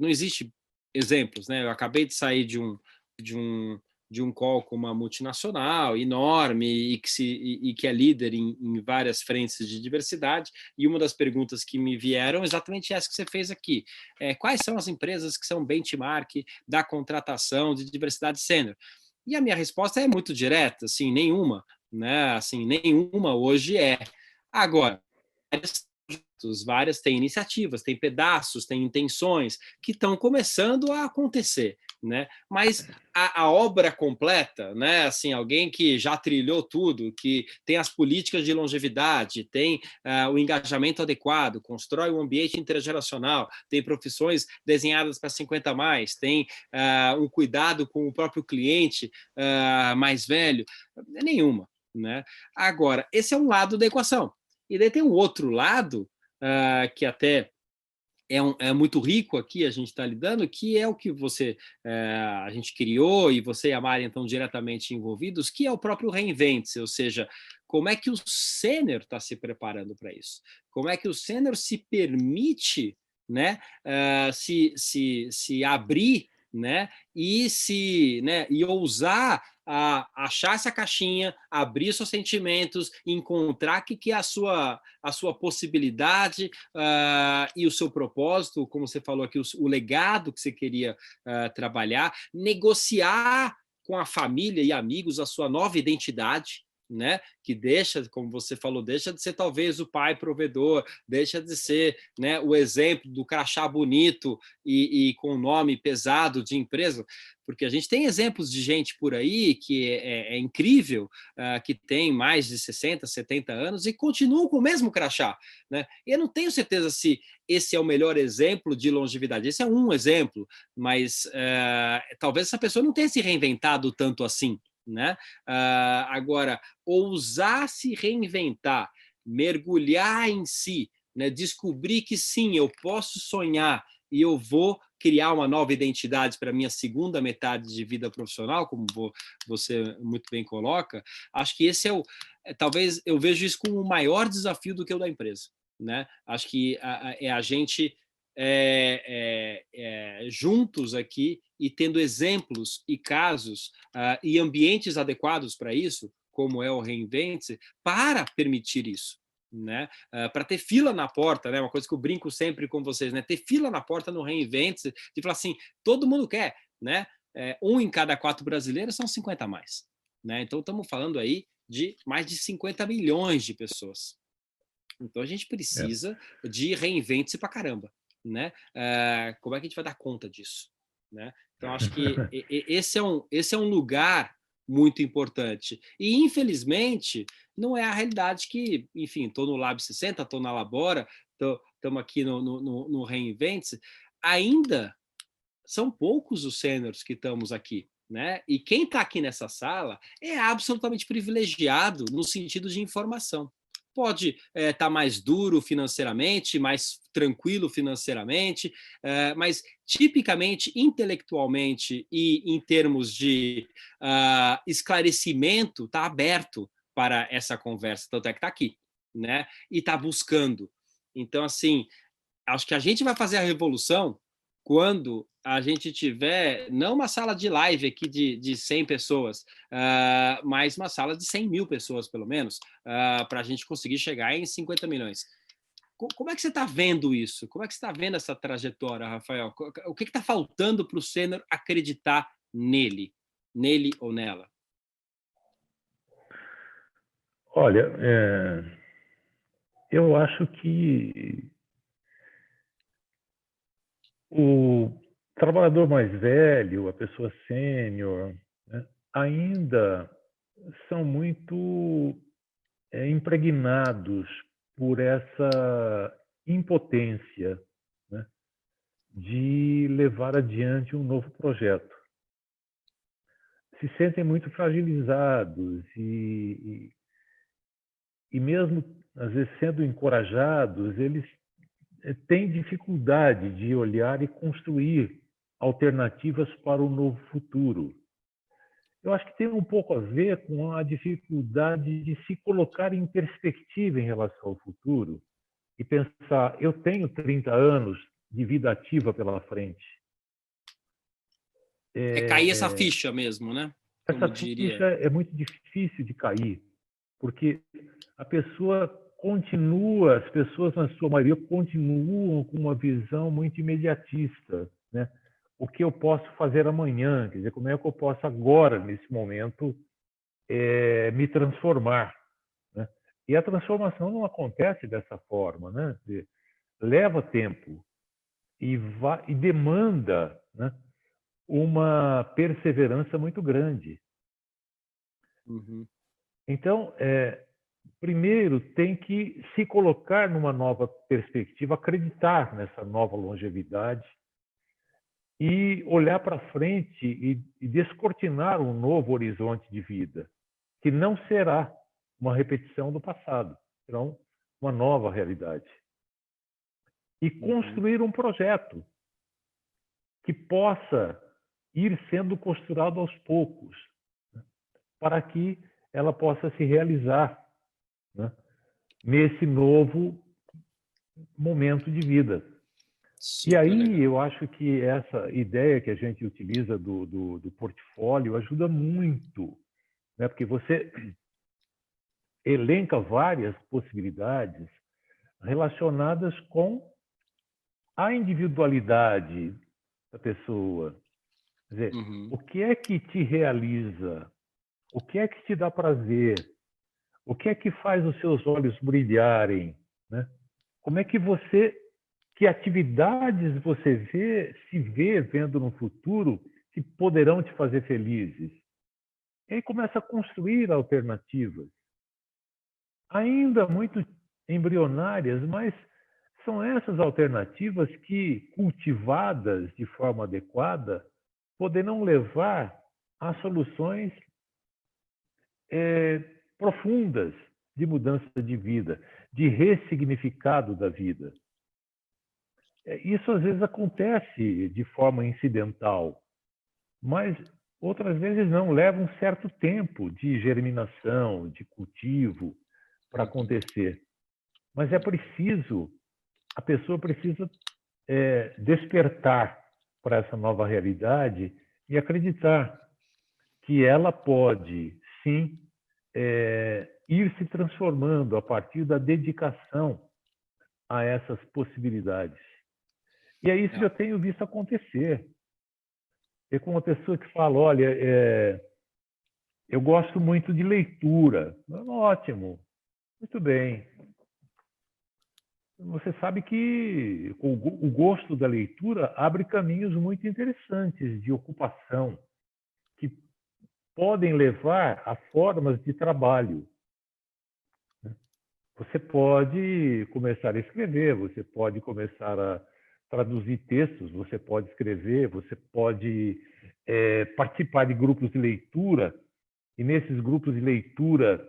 não existe exemplos, né? Eu acabei de sair de um de um call com uma multinacional enorme e que é líder em várias frentes de diversidade, e uma das perguntas que me vieram é exatamente essa que você fez aqui. Quais são as empresas que são benchmark da contratação de diversidade sênior? E a minha resposta é muito direta, assim, nenhuma, né? Assim, nenhuma hoje é. Agora, várias têm iniciativas, têm pedaços, têm intenções que estão começando a acontecer, né? Mas a obra completa, né? Assim, alguém que já trilhou tudo, que tem as políticas de longevidade, tem o engajamento adequado, constrói um ambiente intergeracional, tem profissões desenhadas para 50 a mais, tem um cuidado com o próprio cliente mais velho, nenhuma, né? Agora, esse é um lado da equação. E daí tem um outro lado que até é muito rico aqui, a gente está lidando, que é o que a gente criou, e você e a Mari estão diretamente envolvidos, que é o próprio Reinvente-se, ou seja, como é que o sênior está se preparando para isso? Como é que o sênior se permite, né, se abrir, né, e ousar achar essa caixinha, abrir seus sentimentos, encontrar que é a sua possibilidade e o seu propósito, como você falou aqui, o legado que você queria trabalhar, negociar com a família e amigos a sua nova identidade, né? Que deixa, como você falou, deixa de ser talvez o pai provedor, deixa de ser, né, o exemplo do crachá bonito e com nome pesado de empresa, porque a gente tem exemplos de gente por aí que é incrível, que tem mais de 60, 70 anos e continuam com o mesmo crachá, né? E eu não tenho certeza se esse é o melhor exemplo de longevidade. Esse é um exemplo, mas talvez essa pessoa não tenha se reinventado tanto assim, né? Agora, ousar se reinventar, mergulhar em si, né? Descobrir que sim, eu posso sonhar e eu vou criar uma nova identidade para a minha segunda metade de vida profissional, como você muito bem coloca, acho que esse talvez eu vejo isso como um maior desafio do que o da empresa, né? Acho que a gente juntos aqui e tendo exemplos e casos e ambientes adequados para isso, como é o Reinvente, para permitir isso, né? Para ter fila na porta, né? Uma coisa que eu brinco sempre com vocês, né? Ter fila na porta no Reinvente, de falar assim, todo mundo quer, né? Um em cada 4 brasileiros são 50 a mais, né? Então estamos falando aí de mais de 50 milhões de pessoas. Então a gente precisa de Reinvente-se para caramba, né? Como é que a gente vai dar conta disso, né? Então acho que esse é um lugar muito importante. E, infelizmente, não é a realidade que, enfim, estou no Lab 60, estou na Labora, estamos aqui no Reinvente-se, ainda são poucos os sêniores que estamos aqui, né? E quem está aqui nessa sala é absolutamente privilegiado no sentido de informação. Pode estar mais duro financeiramente, mais tranquilo financeiramente, mas tipicamente, intelectualmente e em termos de esclarecimento, está aberto para essa conversa, tanto é que está aqui, né? E está buscando. Então, assim, acho que a gente vai fazer a revolução quando a gente tiver, não uma sala de live aqui de 100 pessoas, mas uma sala de 100 mil pessoas, pelo menos, para a gente conseguir chegar em 50 milhões. Como é que você está vendo isso? Como é que você está vendo essa trajetória, Rafael? O que está faltando para o sênior acreditar nele ou nela? Olha, eu acho que o trabalhador mais velho, a pessoa sênior, né, ainda são muito impregnados por essa impotência, né, de levar adiante um novo projeto. Se sentem muito fragilizados e mesmo, às vezes, sendo encorajados, eles têm dificuldade de olhar e construir alternativas para o novo futuro. Eu acho que tem um pouco a ver com a dificuldade de se colocar em perspectiva em relação ao futuro e pensar, eu tenho 30 anos de vida ativa pela frente. Cair essa ficha mesmo, né? Essa Como diria. ficha é muito difícil de cair, porque a pessoa continua, as pessoas na sua maioria continuam com uma visão muito imediatista, né? O que eu posso fazer amanhã, quer dizer, como é que eu posso agora, nesse momento, me transformar, né? E a transformação não acontece dessa forma, né? Leva tempo e demanda, né, uma perseverança muito grande. Uhum. Então, primeiro tem que se colocar numa nova perspectiva, acreditar nessa nova longevidade e olhar para frente e descortinar um novo horizonte de vida, que não será uma repetição do passado, será uma nova realidade. E Uhum. construir um projeto que possa ir sendo costurado aos poucos, né, para que ela possa se realizar, né, nesse novo momento de vida. E Super aí legal. eu acho que essa ideia que a gente utiliza do portfólio ajuda muito, né? Porque você elenca várias possibilidades relacionadas com a individualidade da pessoa. Quer dizer, Uhum. o que é que te realiza? O que é que te dá prazer? O que é que faz os seus olhos brilharem, né? Como é que que atividades você se vê vendo no futuro que poderão te fazer felizes? E aí começa a construir alternativas, ainda muito embrionárias, mas são essas alternativas que, cultivadas de forma adequada, poderão levar a soluções profundas de mudança de vida, de ressignificado da vida. Isso às vezes acontece de forma incidental, mas outras vezes não, leva um certo tempo de germinação, de cultivo para Uhum. acontecer. Mas a pessoa precisa despertar para essa nova realidade e acreditar que ela pode, sim, ir se transformando a partir da dedicação a essas possibilidades. E é isso que É. eu tenho visto acontecer. É com uma pessoa que fala, olha, eu gosto muito de leitura. Ótimo, muito bem. Você sabe que o gosto da leitura abre caminhos muito interessantes de ocupação, que podem levar a formas de trabalho. Você pode começar a escrever, você pode começar a traduzir textos, você pode escrever, você pode participar de grupos de leitura, e nesses grupos de leitura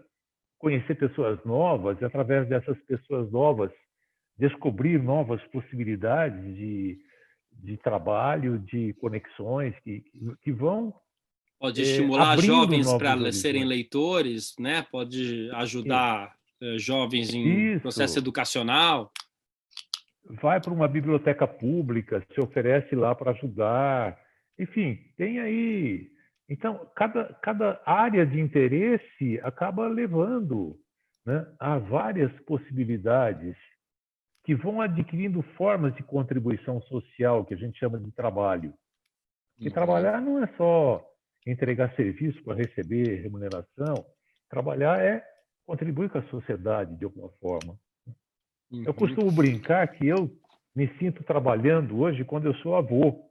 conhecer pessoas novas, e através dessas pessoas novas descobrir novas possibilidades de trabalho, de conexões que vão Pode estimular abrindo jovens novos para serem horizontes. leitores, né? Pode ajudar jovens em processo Isso. educacional. Vai para uma biblioteca pública, se oferece lá para ajudar. Enfim, tem aí. Então, cada área de interesse acaba levando, né, a várias possibilidades que vão adquirindo formas de contribuição social, que a gente chama de trabalho. Porque Uhum. trabalhar não é só entregar serviço para receber remuneração, trabalhar é contribuir com a sociedade de alguma forma. Eu Uhum. costumo brincar que eu me sinto trabalhando hoje quando eu sou avô.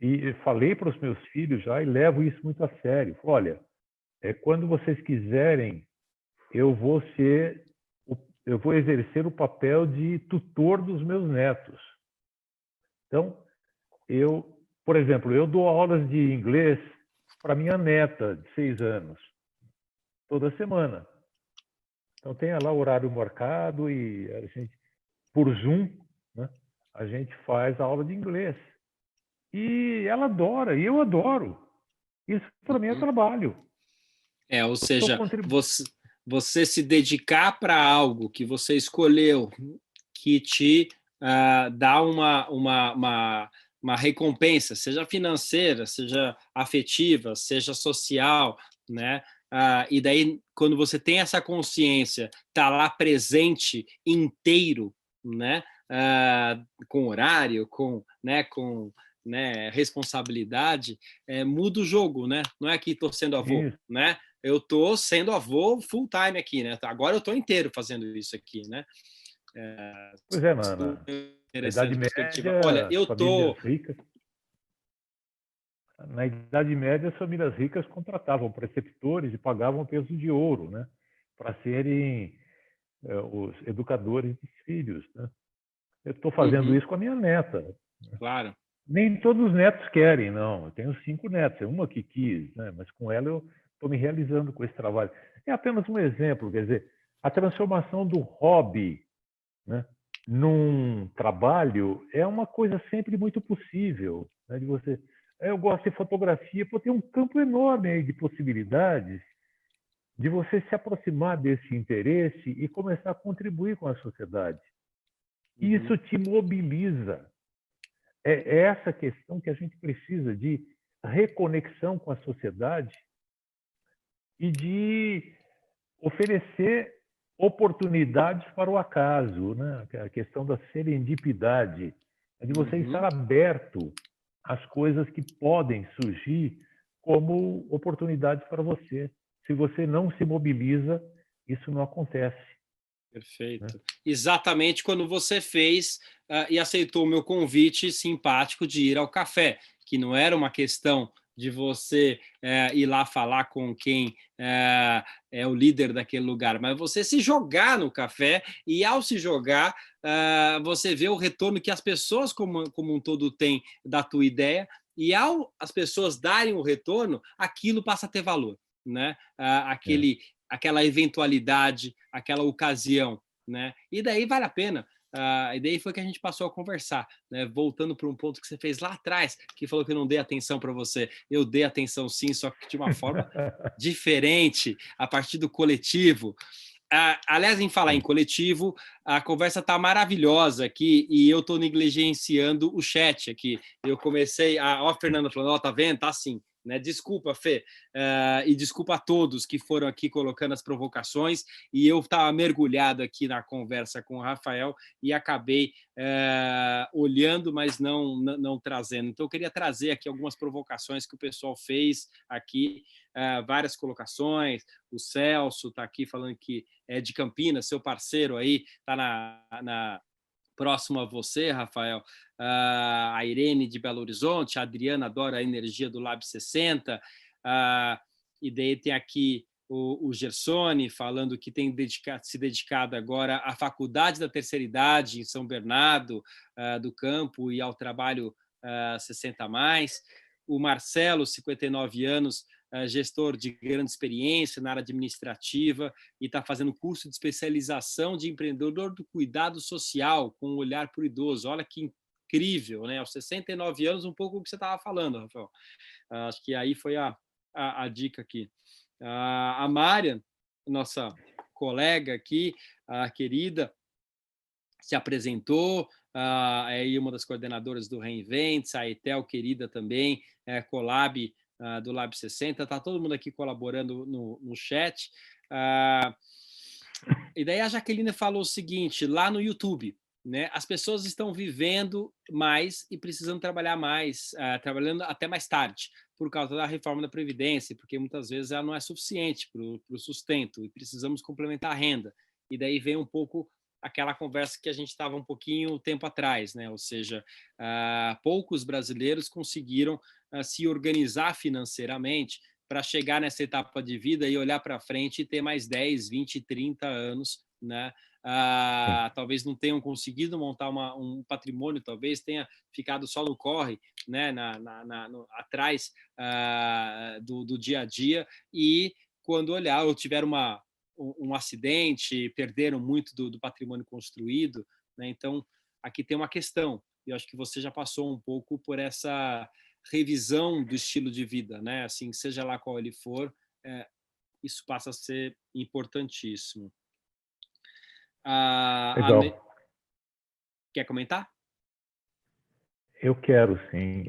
E falei para os meus filhos já e levo isso muito a sério. Olha, quando vocês quiserem, eu vou ser, eu vou exercer o papel de tutor dos meus netos. Então, por exemplo, eu dou aulas de inglês para minha neta de 6 anos, toda semana. Então, tem lá o horário marcado e a gente, por Zoom, né, a gente faz a aula de inglês. E ela adora, e eu adoro. Isso para mim é Uhum. trabalho. Ou Estou seja, contribuindo. você se dedicar para algo que você escolheu, que te dá uma recompensa, seja financeira, seja afetiva, seja social, né? E daí, quando você tem essa consciência, tá lá presente inteiro, né? Com horário, com responsabilidade, muda o jogo, né? Não é que estou sendo avô, Isso. né? eu estou sendo avô full time aqui, né? Agora eu estou inteiro fazendo isso aqui, né? Pois é, na Idade Interessante perspectiva. Olha, Média, eu famílias tô. ricas, na Idade Média, as famílias ricas contratavam preceptores e pagavam peso de ouro, né? Para serem os educadores dos filhos, né? Eu estou fazendo Uhum, isso com a minha neta. claro. Nem todos os netos querem, não. Eu tenho 5 netos, é uma que quis, né? Mas com ela eu estou me realizando com esse trabalho. É apenas um exemplo, quer dizer, a transformação do hobby, né, num trabalho é uma coisa sempre muito possível, né, de você. Eu gosto de fotografia, pô, tem um campo enorme aí de possibilidades de você se aproximar desse interesse e começar a contribuir com a sociedade. E Uhum, isso te mobiliza. É essa questão que a gente precisa de reconexão com a sociedade e de oferecer oportunidades para o acaso, né? A questão da serendipidade, é de você estar uhum. aberto às coisas que podem surgir como oportunidades para você. Se você não se mobiliza, isso não acontece, né? Perfeito. Exatamente quando você fez e aceitou o meu convite simpático de ir ao café, que não era uma questão de você ir lá falar com quem é o líder daquele lugar, mas você se jogar no café e, ao se jogar, você vê o retorno que as pessoas como um todo têm da tua ideia e, ao as pessoas darem o retorno, aquilo passa a ter valor, né? É. Aquela eventualidade, aquela ocasião, né? E daí vale a pena. E daí foi que a gente passou a conversar, né? Voltando para um ponto que você fez lá atrás, que falou que eu não dei atenção para você. Eu dei atenção sim, só que de uma forma diferente, a partir do coletivo. Aliás, em falar em Sim. coletivo, a conversa está maravilhosa aqui e eu estou negligenciando o chat aqui. Eu comecei, ó, a Fernanda falando, ó, tá vendo? Tá assim. Né? Desculpa, Fê, e desculpa a todos que foram aqui colocando as provocações, e eu estava mergulhado aqui na conversa com o Rafael e acabei olhando, mas não trazendo. Então, eu queria trazer aqui algumas provocações que o pessoal fez aqui, várias colocações. O Celso está aqui falando que é de Campinas, seu parceiro aí, está próximo a você, Rafael. A Irene de Belo Horizonte, a Adriana adora a energia do Lab 60, e daí tem aqui o Gersone falando que tem se dedicado agora à faculdade da terceira idade em São Bernardo do Campo e ao trabalho 60 mais. O Marcelo, 59 anos, gestor de grande experiência na área administrativa e está fazendo curso de especialização de empreendedor do cuidado social com um olhar para o idoso. Olha que incrível, né? Aos 69 anos, um pouco o que você estava falando, Rafael. Acho que aí foi a dica aqui. A Mária, nossa colega aqui, a querida, se apresentou, é aí uma das coordenadoras do Reinvents, a Etel, querida também, Colab do Lab 60, está todo mundo aqui colaborando no chat. E daí a Jaqueline falou o seguinte, lá no YouTube, né, as pessoas estão vivendo mais e precisando trabalhar mais, trabalhando até mais tarde, por causa da reforma da Previdência, porque muitas vezes ela não é suficiente para o sustento e precisamos complementar a renda. E daí vem um pouco aquela conversa que a gente estava um pouquinho tempo atrás, né? Ou seja, poucos brasileiros conseguiram se organizar financeiramente para chegar nessa etapa de vida e olhar para frente e ter mais 10, 20, 30 anos, né? Talvez não tenham conseguido montar um patrimônio, talvez tenha ficado só no corre, né? Atrás do dia a dia, e quando olhar ou tiver um acidente, perderam muito do patrimônio construído, né? Então, aqui tem uma questão, e eu acho que você já passou um pouco por essa revisão do estilo de vida, né? Assim, seja lá qual ele for, isso passa a ser importantíssimo. Legal. Quer comentar? Eu quero, sim.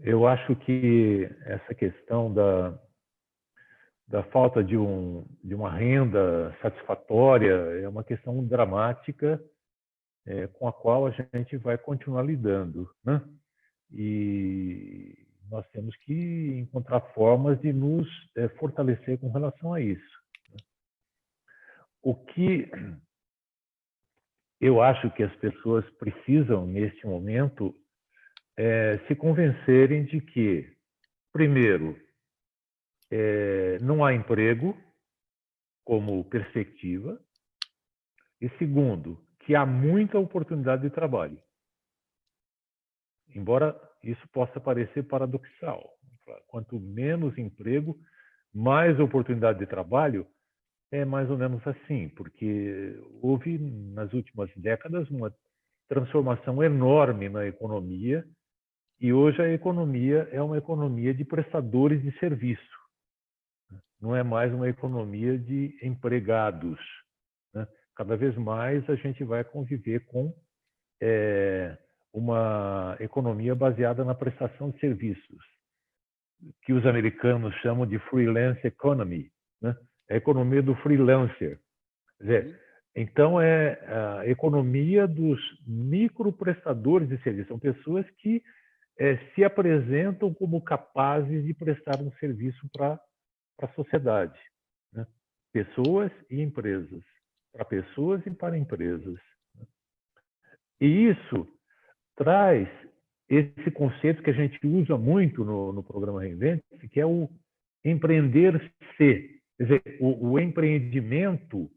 Eu acho que essa questão da falta de uma renda satisfatória é uma questão dramática com a qual a gente vai continuar lidando, né? E nós temos que encontrar formas de nos fortalecer com relação a isso. O que eu acho que as pessoas precisam, neste momento, é se convencerem de que, primeiro, não há emprego como perspectiva, e segundo, que há muita oportunidade de trabalho. Embora isso possa parecer paradoxal. Quanto menos emprego, mais oportunidade de trabalho, é mais ou menos assim, porque houve, nas últimas décadas, uma transformação enorme na economia, e hoje a economia é uma economia de prestadores de serviço, não é mais uma economia de empregados, né? Cada vez mais a gente vai conviver com uma economia baseada na prestação de serviços, que os americanos chamam de freelance economy, né? É a economia do freelancer. Quer dizer, então, é a economia dos microprestadores de serviço. São pessoas que se apresentam como capazes de prestar um serviço para a sociedade, né? Pessoas e empresas, para pessoas e para empresas. E isso traz esse conceito que a gente usa muito no programa Reinvente-se, que é o empreender-se. Quer dizer, o empreendimento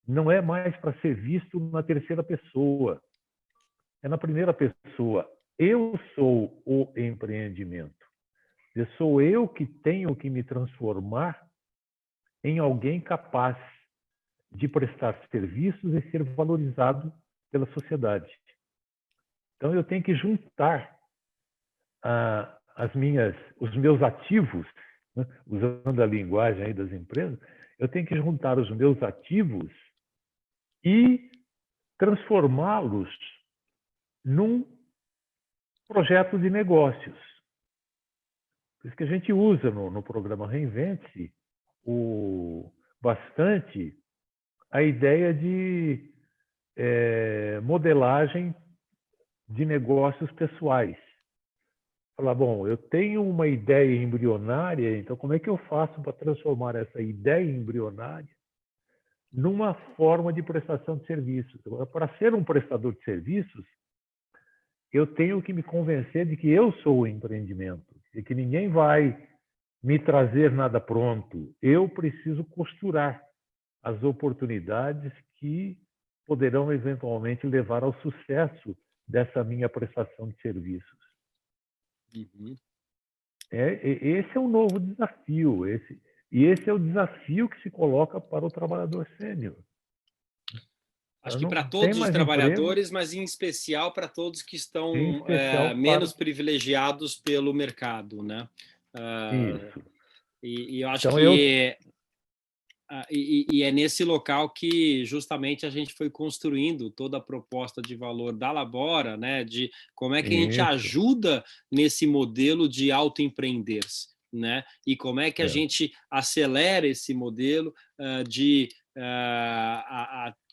não é mais para ser visto na terceira pessoa, é na primeira pessoa. Eu sou o empreendimento. Sou eu que tenho que me transformar em alguém capaz de prestar serviços e ser valorizado pela sociedade. Então, eu tenho que juntar os meus ativos, né? Usando a linguagem aí das empresas, eu tenho que juntar os meus ativos e transformá-los num projeto de negócios. Por isso que a gente usa no programa Reinvente-se bastante a ideia de modelagem de negócios pessoais. Falar, bom, eu tenho uma ideia embrionária, então como é que eu faço para transformar essa ideia embrionária numa forma de prestação de serviços? Agora, para ser um prestador de serviços, eu tenho que me convencer de que eu sou o empreendimento, e que ninguém vai me trazer nada pronto. Eu preciso costurar as oportunidades que poderão eventualmente levar ao sucesso dessa minha prestação de serviços. Uhum. Esse é um novo desafio, esse é o desafio que se coloca para o trabalhador sênior. Acho que Não para tem todos os mais emprego, trabalhadores, mas em especial para todos que em estão especial menos para privilegiados pelo mercado, né? isso. E eu acho Então, eu... que e é nesse local que justamente a gente foi construindo toda a proposta de valor da Labora, né? De como é que a gente Isso. ajuda nesse modelo de autoempreender, né? E como é que a gente acelera esse modelo de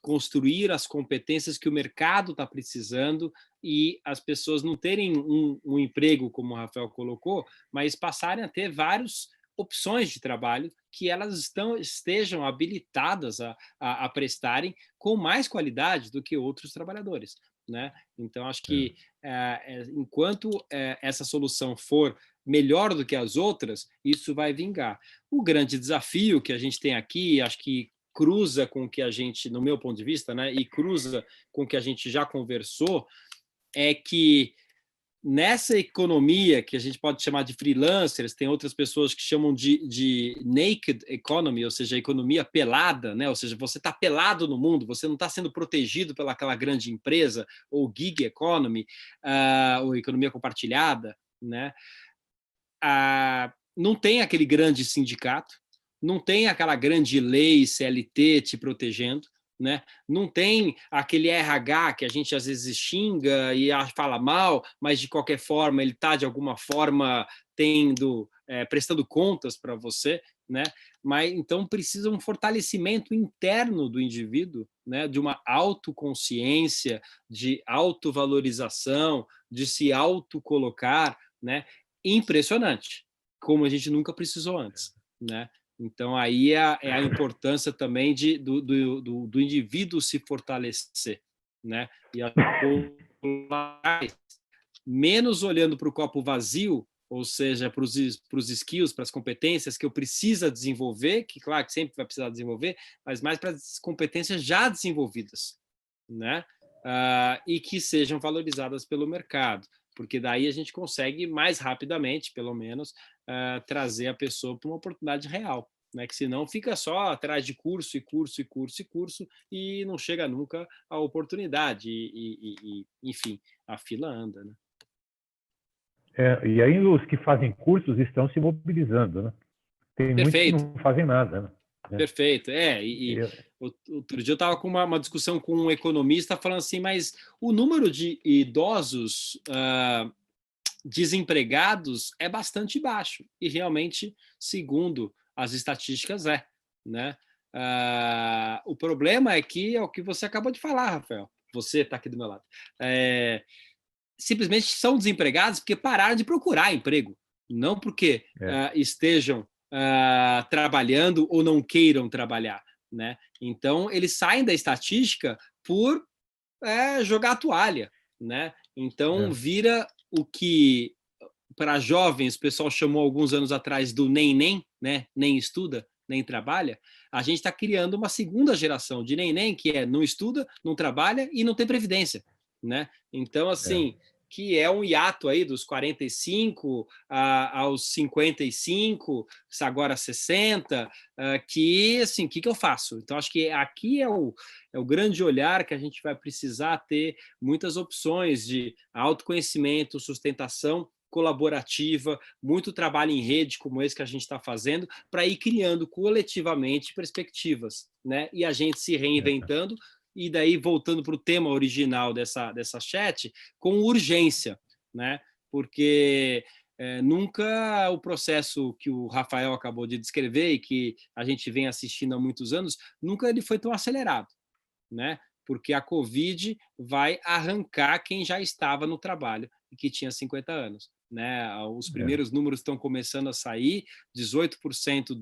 construir as competências que o mercado está precisando e as pessoas não terem um emprego, como o Rafael colocou, mas passarem a ter várias opções de trabalho que elas estejam habilitadas a prestarem com mais qualidade do que outros trabalhadores, né? Então, acho que enquanto essa solução for melhor do que as outras, isso vai vingar. O grande desafio que a gente tem aqui, acho que cruza com o que a gente, no meu ponto de vista, né, e cruza com o que a gente já conversou, é que nessa economia que a gente pode chamar de freelancers, tem outras pessoas que chamam de naked economy, ou seja, economia pelada, né? Ou seja, você está pelado no mundo, você não está sendo protegido pelaquela grande empresa, ou gig economy, ou economia compartilhada, né? Não tem aquele grande sindicato, não tem aquela grande lei CLT te protegendo, né? Não tem aquele RH que a gente às vezes xinga e fala mal, mas de qualquer forma ele está de alguma forma prestando contas para você, né? Mas então precisa um fortalecimento interno do indivíduo, né? De uma autoconsciência, de autovalorização, de se autocolocar, né? impressionante, como a gente nunca precisou antes, né? Então, aí é a importância também do indivíduo se fortalecer, né? E a menos olhando para o copo vazio, ou seja, para os skills, para as competências que eu preciso desenvolver, que claro que sempre vai precisar desenvolver, mas mais para as competências já desenvolvidas, né? E que sejam valorizadas pelo mercado, porque daí a gente consegue mais rapidamente, pelo menos, trazer a pessoa para uma oportunidade real, né? Que senão fica só atrás de curso e curso e curso e curso e não chega nunca à oportunidade enfim, a fila anda, né? E aí os que fazem cursos estão se mobilizando, né? Tem muitos que Perfeito, não fazem nada, né? perfeito. Eu, Outro dia eu estava com uma discussão com um economista falando assim, mas o número de idosos desempregados é bastante baixo. E realmente, segundo as estatísticas, né? O problema é que é o que você acabou de falar, Rafael. Você está aqui do meu lado. Simplesmente são desempregados porque pararam de procurar emprego, não porque estejam trabalhando ou não queiram trabalhar, né? Então, eles saem da estatística por jogar a toalha, né? Então, vira o que para jovens o pessoal chamou alguns anos atrás do nem, né? Nem estuda, nem trabalha. A gente está criando uma segunda geração de nem, que não estuda, não trabalha e não tem previdência, né? Então, assim, que é um hiato aí dos 45 aos 55, agora 60, que, assim, o que eu faço? Então, acho que aqui é o grande olhar que a gente vai precisar ter muitas opções de autoconhecimento, sustentação colaborativa, muito trabalho em rede como esse que a gente está fazendo, para ir criando coletivamente perspectivas, né? E a gente se reinventando, e daí voltando para o tema original dessa chat, com urgência, né? Porque nunca o processo que o Rafael acabou de descrever e que a gente vem assistindo há muitos anos, nunca ele foi tão acelerado, né? Porque a Covid vai arrancar quem já estava no trabalho e que tinha 50 anos. Né? Os primeiros números estão começando a sair, 18%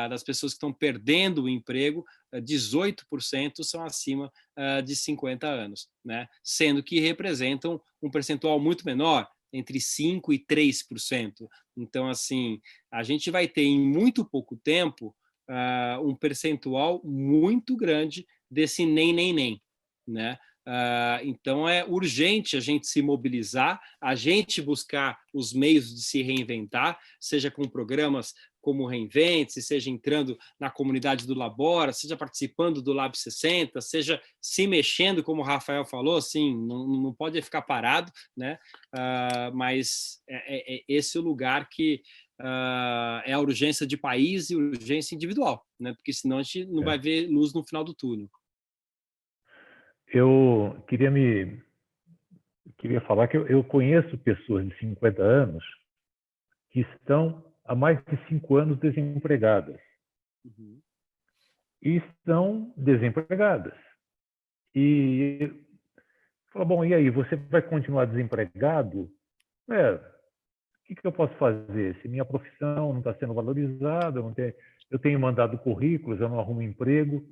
das pessoas que estão perdendo o emprego, 18% são acima de 50 anos, né? Sendo que representam um percentual muito menor, entre 5% e 3%. Então, assim, a gente vai ter em muito pouco tempo um percentual muito grande desse nem, né? Então é urgente a gente se mobilizar, a gente buscar os meios de se reinventar, seja com programas como o Reinvente, seja entrando na comunidade do Labora, seja participando do Lab 60, seja se mexendo, como o Rafael falou, assim, não pode ficar parado, né? Mas é esse o lugar que é a urgência de país e urgência individual, né? Porque senão a gente não vai ver luz no final do túnel. Eu queria falar que eu conheço pessoas de 50 anos que estão há mais de 5 anos desempregadas. Uhum. E estão desempregadas. E fala, bom, e aí, você vai continuar desempregado? O que eu posso fazer? Se minha profissão não está sendo valorizada, eu tenho mandado currículos, eu não arrumo emprego.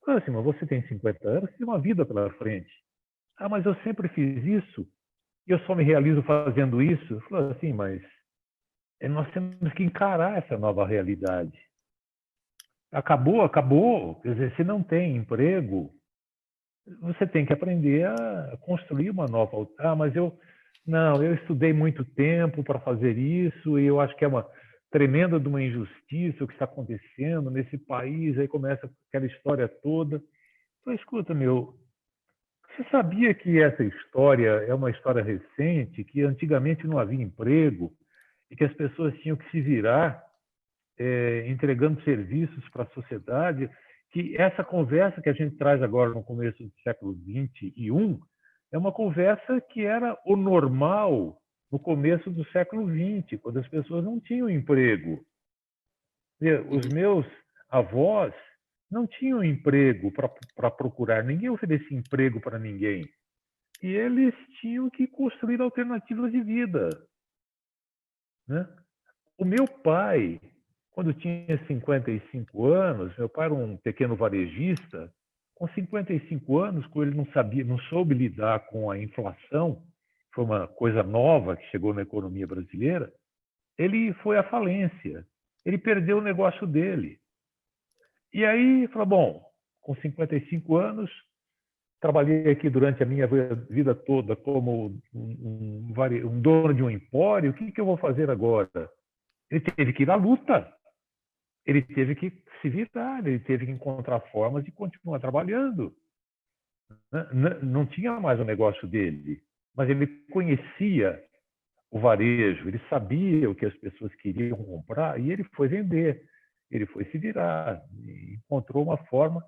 Fala assim, mas você tem 50 anos, você tem uma vida pela frente. Ah, mas eu sempre fiz isso e eu só me realizo fazendo isso. Fala assim, mas nós temos que encarar essa nova realidade. Acabou, acabou. Quer dizer, se não tem emprego, você tem que aprender a construir uma nova. Ah, mas eu estudei muito tempo para fazer isso e eu acho que é uma tremenda de uma injustiça o que está acontecendo nesse país. Aí começa aquela história toda. Então, escuta, você sabia que essa história é uma história recente, que antigamente não havia emprego e que as pessoas tinham que se virar entregando serviços para a sociedade, que essa conversa que a gente traz agora no começo do século XXI é uma conversa que era o normal no começo do século XX, quando as pessoas não tinham emprego. Os meus avós não tinham emprego para procurar, ninguém oferecia emprego para ninguém. E eles tinham que construir alternativas de vida. né? O meu pai, quando tinha 55 anos, meu pai era um pequeno varejista, com 55 anos, quando ele não sabia, não soube lidar com a inflação, foi uma coisa nova que chegou na economia brasileira, ele foi à falência. Ele perdeu o negócio dele. E aí, falou, bom, com 55 anos, trabalhei aqui durante a minha vida toda como um dono de um empório, o que eu vou fazer agora? Ele teve que ir à luta, ele teve que se virar, ele teve que encontrar formas de continuar trabalhando. Não tinha mais o negócio dele, mas ele conhecia o varejo, ele sabia o que as pessoas queriam comprar e ele foi vender, ele foi se virar, encontrou uma forma.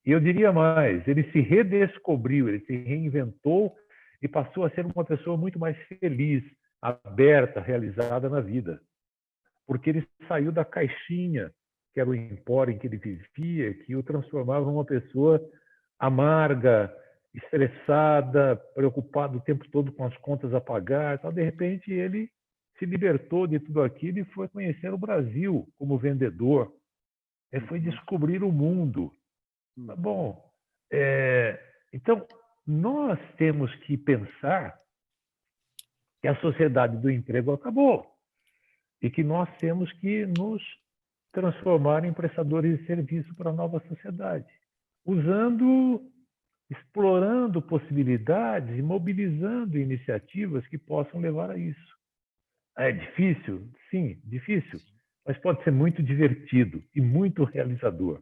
E eu diria mais, ele se redescobriu, ele se reinventou e passou a ser uma pessoa muito mais feliz, aberta, realizada na vida. Porque ele saiu da caixinha, que era o empório em que ele vivia, que o transformava numa pessoa amarga, estressada, preocupada o tempo todo com as contas a pagar. Então, de repente, ele se libertou de tudo aquilo e foi conhecer o Brasil como vendedor. Ele foi descobrir o mundo. Bom, então, nós temos que pensar que a sociedade do emprego acabou e que nós temos que nos transformar em prestadores de serviço para a nova sociedade, explorando possibilidades e mobilizando iniciativas que possam levar a isso. É difícil? Sim, difícil, mas pode ser muito divertido e muito realizador.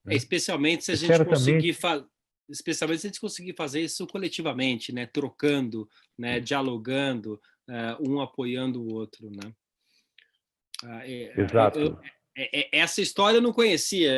Né? Especialmente se a gente Certamente, conseguir especialmente se a gente conseguir fazer isso coletivamente, né? Trocando, né? Dialogando, um apoiando o outro, né? exato. Essa história eu não conhecia.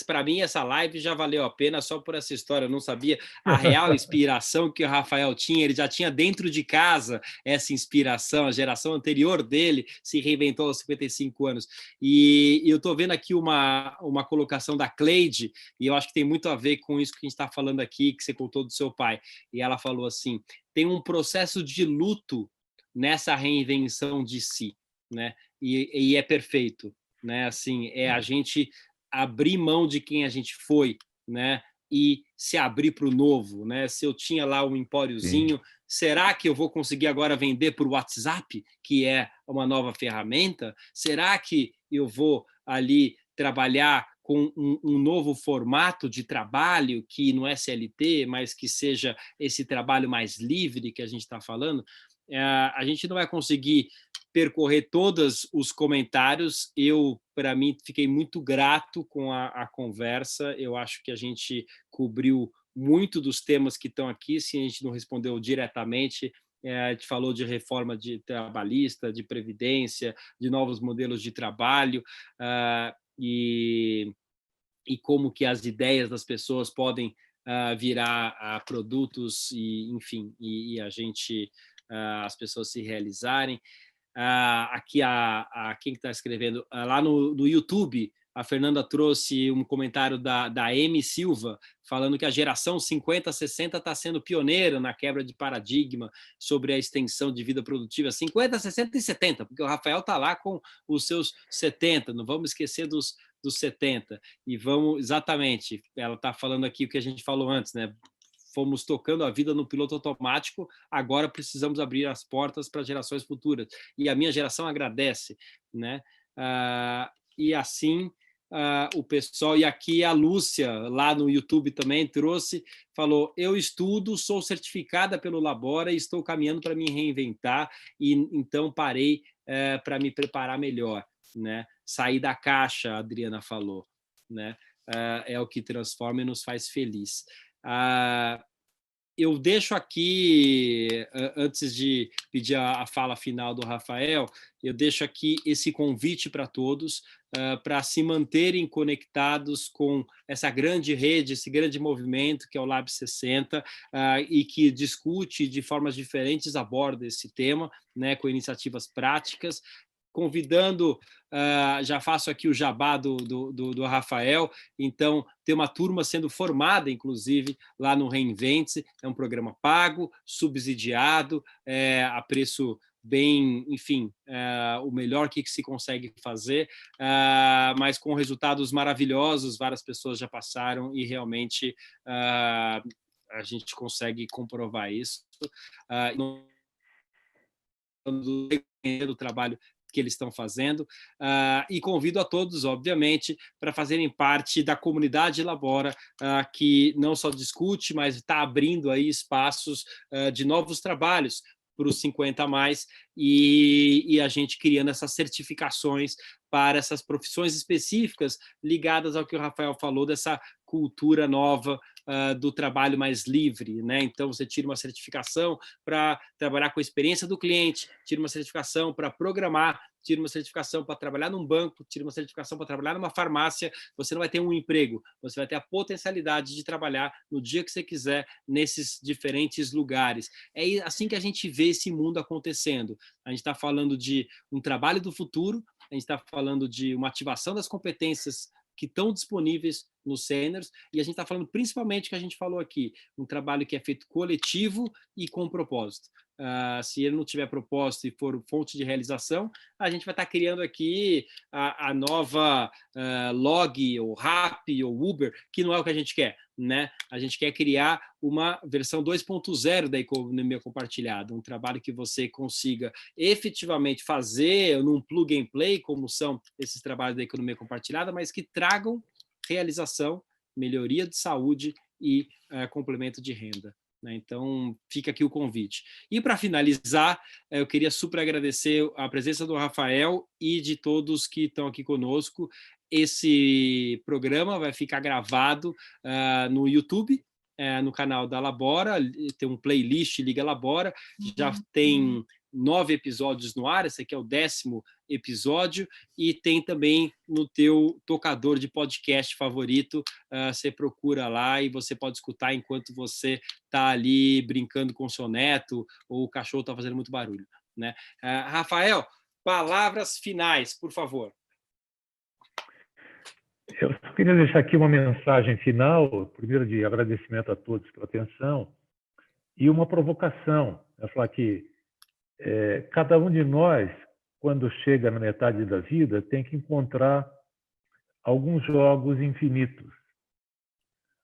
Para mim, essa live já valeu a pena só por essa história. Eu não sabia a real inspiração que o Rafael tinha. Ele já tinha dentro de casa essa inspiração. A geração anterior dele se reinventou aos 55 anos. E eu estou vendo aqui uma colocação da Cleide, e eu acho que tem muito a ver com isso que a gente está falando aqui, que você contou do seu pai. E ela falou assim: tem um processo de luto nessa reinvenção de si, né? E é perfeito, né? Assim, é a gente abrir mão de quem a gente foi, né? E se abrir para o novo, né? Se eu tinha lá um empóriozinho, Sim. será que eu vou conseguir agora vender por WhatsApp, que é uma nova ferramenta? Será que eu vou ali trabalhar com um novo formato de trabalho que não é CLT, mas que seja esse trabalho mais livre que a gente está falando? A gente não vai conseguir percorrer todos os comentários. Eu, para mim, fiquei muito grato com a conversa. Eu acho que a gente cobriu muito dos temas que estão aqui. Se a gente não respondeu diretamente, a gente falou de reforma de trabalhista, de previdência, de novos modelos de trabalho, e como que as ideias das pessoas podem virar produtos e, enfim, e a gente, as pessoas se realizarem. Aqui quem está escrevendo lá no YouTube, a Fernanda trouxe um comentário da M Silva falando que a geração 50-60 está sendo pioneira na quebra de paradigma sobre a extensão de vida produtiva. 50, 60 e 70, porque o Rafael está lá com os seus 70, não vamos esquecer dos 70. E vamos, exatamente, ela está falando aqui o que a gente falou antes, né? Fomos tocando a vida no piloto automático, agora precisamos abrir as portas para gerações futuras. E a minha geração agradece, né? E assim, o pessoal, e aqui a Lúcia, lá no YouTube também, trouxe, falou: eu estudo, sou certificada pelo Labora e estou caminhando para me reinventar, e então parei para me preparar melhor, né? Sair da caixa, a Adriana falou, né? É o que transforma e nos faz feliz. Eu deixo aqui, antes de pedir a fala final do Rafael, eu deixo aqui esse convite para todos, para se manterem conectados com essa grande rede, esse grande movimento que é o Lab 60, e que discute de formas diferentes, aborda esse tema, né, com iniciativas práticas, convidando, já faço aqui o jabá do Rafael, então tem uma turma sendo formada, inclusive, lá no Reinvente-se, é um programa pago, subsidiado, a preço bem, enfim, o melhor que se consegue fazer, mas com resultados maravilhosos, várias pessoas já passaram e realmente a gente consegue comprovar isso. Do trabalho que eles estão fazendo, e convido a todos, obviamente, para fazerem parte da comunidade Labora, que não só discute, mas está abrindo aí espaços de novos trabalhos para os 50 a mais, e a gente criando essas certificações para essas profissões específicas ligadas ao que o Rafael falou, dessa cultura nova do trabalho mais livre, né? Então, você tira uma certificação para trabalhar com a experiência do cliente, tira uma certificação para programar, tira uma certificação para trabalhar num banco, tira uma certificação para trabalhar numa farmácia. Você não vai ter um emprego, você vai ter a potencialidade de trabalhar no dia que você quiser nesses diferentes lugares. É assim que a gente vê esse mundo acontecendo. A gente está falando de um trabalho do futuro, a gente está falando de uma ativação das competências que estão disponíveis nos seniors, e a gente está falando principalmente o que a gente falou aqui, um trabalho que é feito coletivo e com propósito. Se ele não tiver propósito e for fonte de realização, a gente vai estar criando aqui a nova Log, ou Rappi, ou Uber, que não é o que a gente quer, né? A gente quer criar uma versão 2.0 da economia compartilhada, um trabalho que você consiga efetivamente fazer num plug and play, como são esses trabalhos da economia compartilhada, mas que tragam realização, melhoria de saúde e complemento de renda. Né? Então, fica aqui o convite. E, para finalizar, eu queria super agradecer a presença do Rafael e de todos que estão aqui conosco. Esse programa vai ficar gravado no YouTube, no canal da Labora, tem um playlist Liga Labora, já tem 9 episódios no ar, esse aqui é o 10º episódio, e tem também no teu tocador de podcast favorito, você procura lá e você pode escutar enquanto você está ali brincando com o seu neto ou o cachorro está fazendo muito barulho. Né? Rafael, palavras finais, por favor. Eu só queria deixar aqui uma mensagem final, primeiro de agradecimento a todos pela atenção, e uma provocação. Eu falar que cada um de nós, quando chega na metade da vida, tem que encontrar alguns jogos infinitos.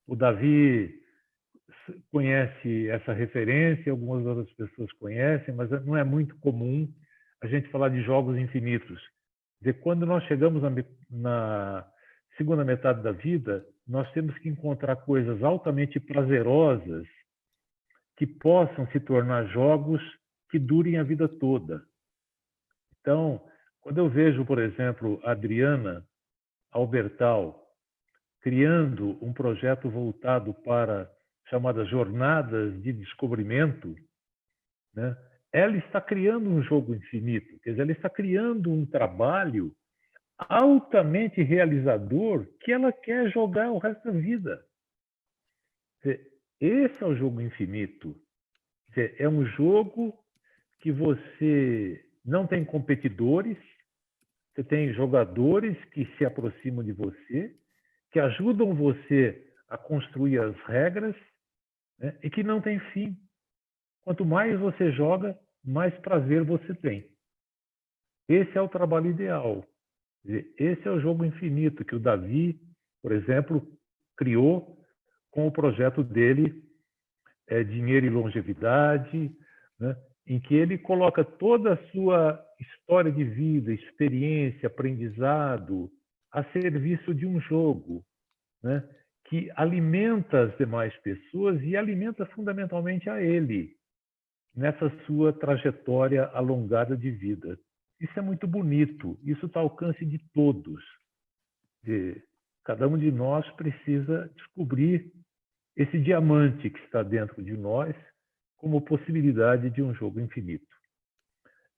O Davi conhece essa referência, algumas outras pessoas conhecem, mas não é muito comum a gente falar de jogos infinitos. Quando nós chegamos na segunda metade da vida, nós temos que encontrar coisas altamente prazerosas que possam se tornar jogos que durem a vida toda. Então, quando eu vejo, por exemplo, a Adriana Albertal criando um projeto voltado para chamadas jornadas de descobrimento, né? Ela está criando um jogo infinito, quer dizer, ela está criando um trabalho altamente realizador que ela quer jogar o resto da vida. Esse é o jogo infinito. É um jogo que você não tem competidores, você tem jogadores que se aproximam de você, que ajudam você a construir as regras, né, e que não tem fim. Quanto mais você joga, mais prazer você tem. Esse é o trabalho ideal. Esse é o jogo infinito que o Davi, por exemplo, criou com o projeto dele, Dinheiro e Longevidade, né, em que ele coloca toda a sua história de vida, experiência, aprendizado, a serviço de um jogo, né, que alimenta as demais pessoas e alimenta fundamentalmente a ele, nessa sua trajetória alongada de vida. Isso é muito bonito, isso está ao alcance de todos. Cada um de nós precisa descobrir esse diamante que está dentro de nós como possibilidade de um jogo infinito.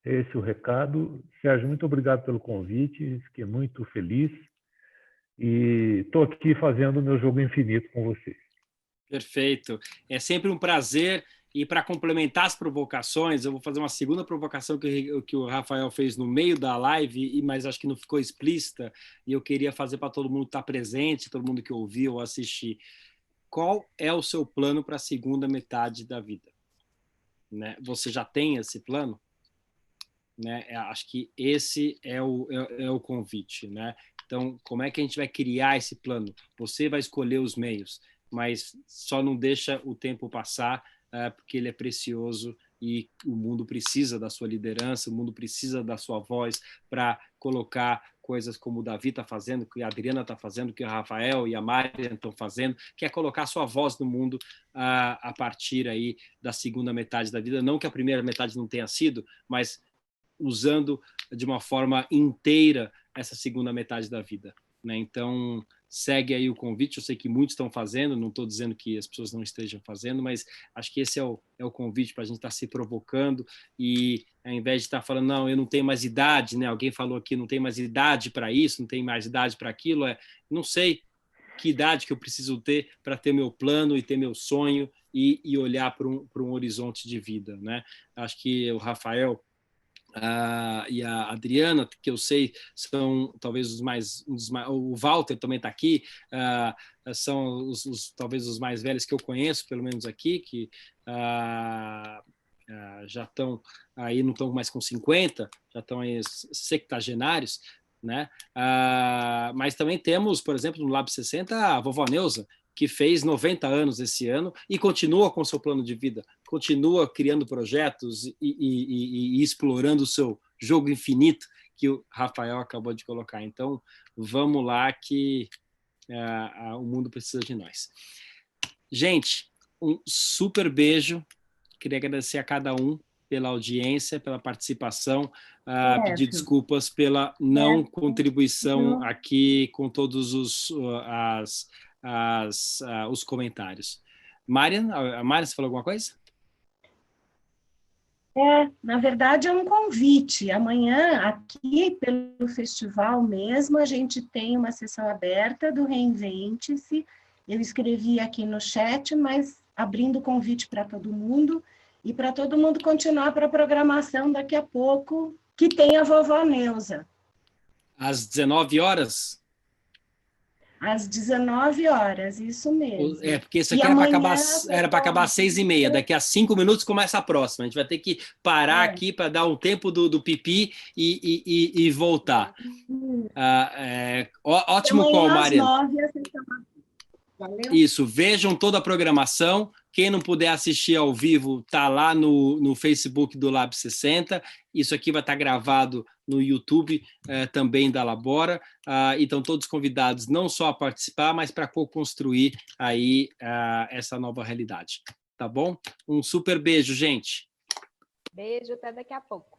Esse é o recado. Sérgio, muito obrigado pelo convite, fiquei muito feliz e estou aqui fazendo o meu jogo infinito com vocês. Perfeito. É sempre um prazer. E para complementar as provocações, eu vou fazer uma segunda provocação que o Rafael fez no meio da live, mas acho que não ficou explícita, e eu queria fazer para todo mundo estar presente, todo mundo que ouviu ou assistir. Qual é o seu plano para a segunda metade da vida? Né? Você já tem esse plano? né? Acho que esse é o convite, né? Então, como é que a gente vai criar esse plano? Você vai escolher os meios, mas só não deixa o tempo passar, porque ele é precioso e o mundo precisa da sua liderança, o mundo precisa da sua voz para colocar coisas como o Davi está fazendo, que a Adriana está fazendo, que o Rafael e a Marian estão fazendo, que é colocar a sua voz no mundo a partir aí da segunda metade da vida. Não que a primeira metade não tenha sido, mas usando de uma forma inteira essa segunda metade da vida, né? Então, segue aí o convite. Eu sei que muitos estão fazendo, não estou dizendo que as pessoas não estejam fazendo, mas acho que esse é o convite para a gente estar se provocando e, ao invés de estar falando, não, eu não tenho mais idade, né? Alguém falou aqui, não tem mais idade para isso, não tem mais idade para aquilo, não sei que idade que eu preciso ter para ter meu plano e ter meu sonho e olhar para um horizonte de vida, né? Acho que o Rafael e a Adriana, que eu sei são talvez o Walter também está aqui, são talvez os mais velhos que eu conheço, pelo menos aqui, que já estão aí, não estão mais com 50, já estão aí sextagenários, né? Mas também temos, por exemplo, no Lab 60, a vovó Neuza, que fez 90 anos esse ano e continua com seu plano de vida, continua criando projetos e explorando o seu jogo infinito que o Rafael acabou de colocar. Então, vamos lá que o mundo precisa de nós. Gente, um super beijo. Queria agradecer a cada um pela audiência, pela participação, pedir desculpas pela não contribuição aqui com todos os comentários. Marian, você falou alguma coisa? Na verdade é um convite. Amanhã, aqui pelo festival mesmo, a gente tem uma sessão aberta do Reinvente-se. Eu escrevi aqui no chat, mas abrindo o convite para todo mundo e para todo mundo continuar para a programação daqui a pouco, que tem a vovó Neuza. Às 19 horas? Às 19 horas, isso mesmo. Porque isso aqui era para acabar às 6h30. Daqui a 5 minutos começa a próxima. A gente vai ter que parar aqui para dar um tempo do pipi e voltar. Ótimo call, Marian. Às 9 a sessão. Valeu. Isso, vejam toda a programação. Quem não puder assistir ao vivo, está lá no Facebook do Lab 60. Isso aqui vai estar gravado no YouTube também da Labora. E estão todos convidados não só a participar, mas para co-construir aí essa nova realidade. Tá bom? Um super beijo, gente. Beijo, até daqui a pouco.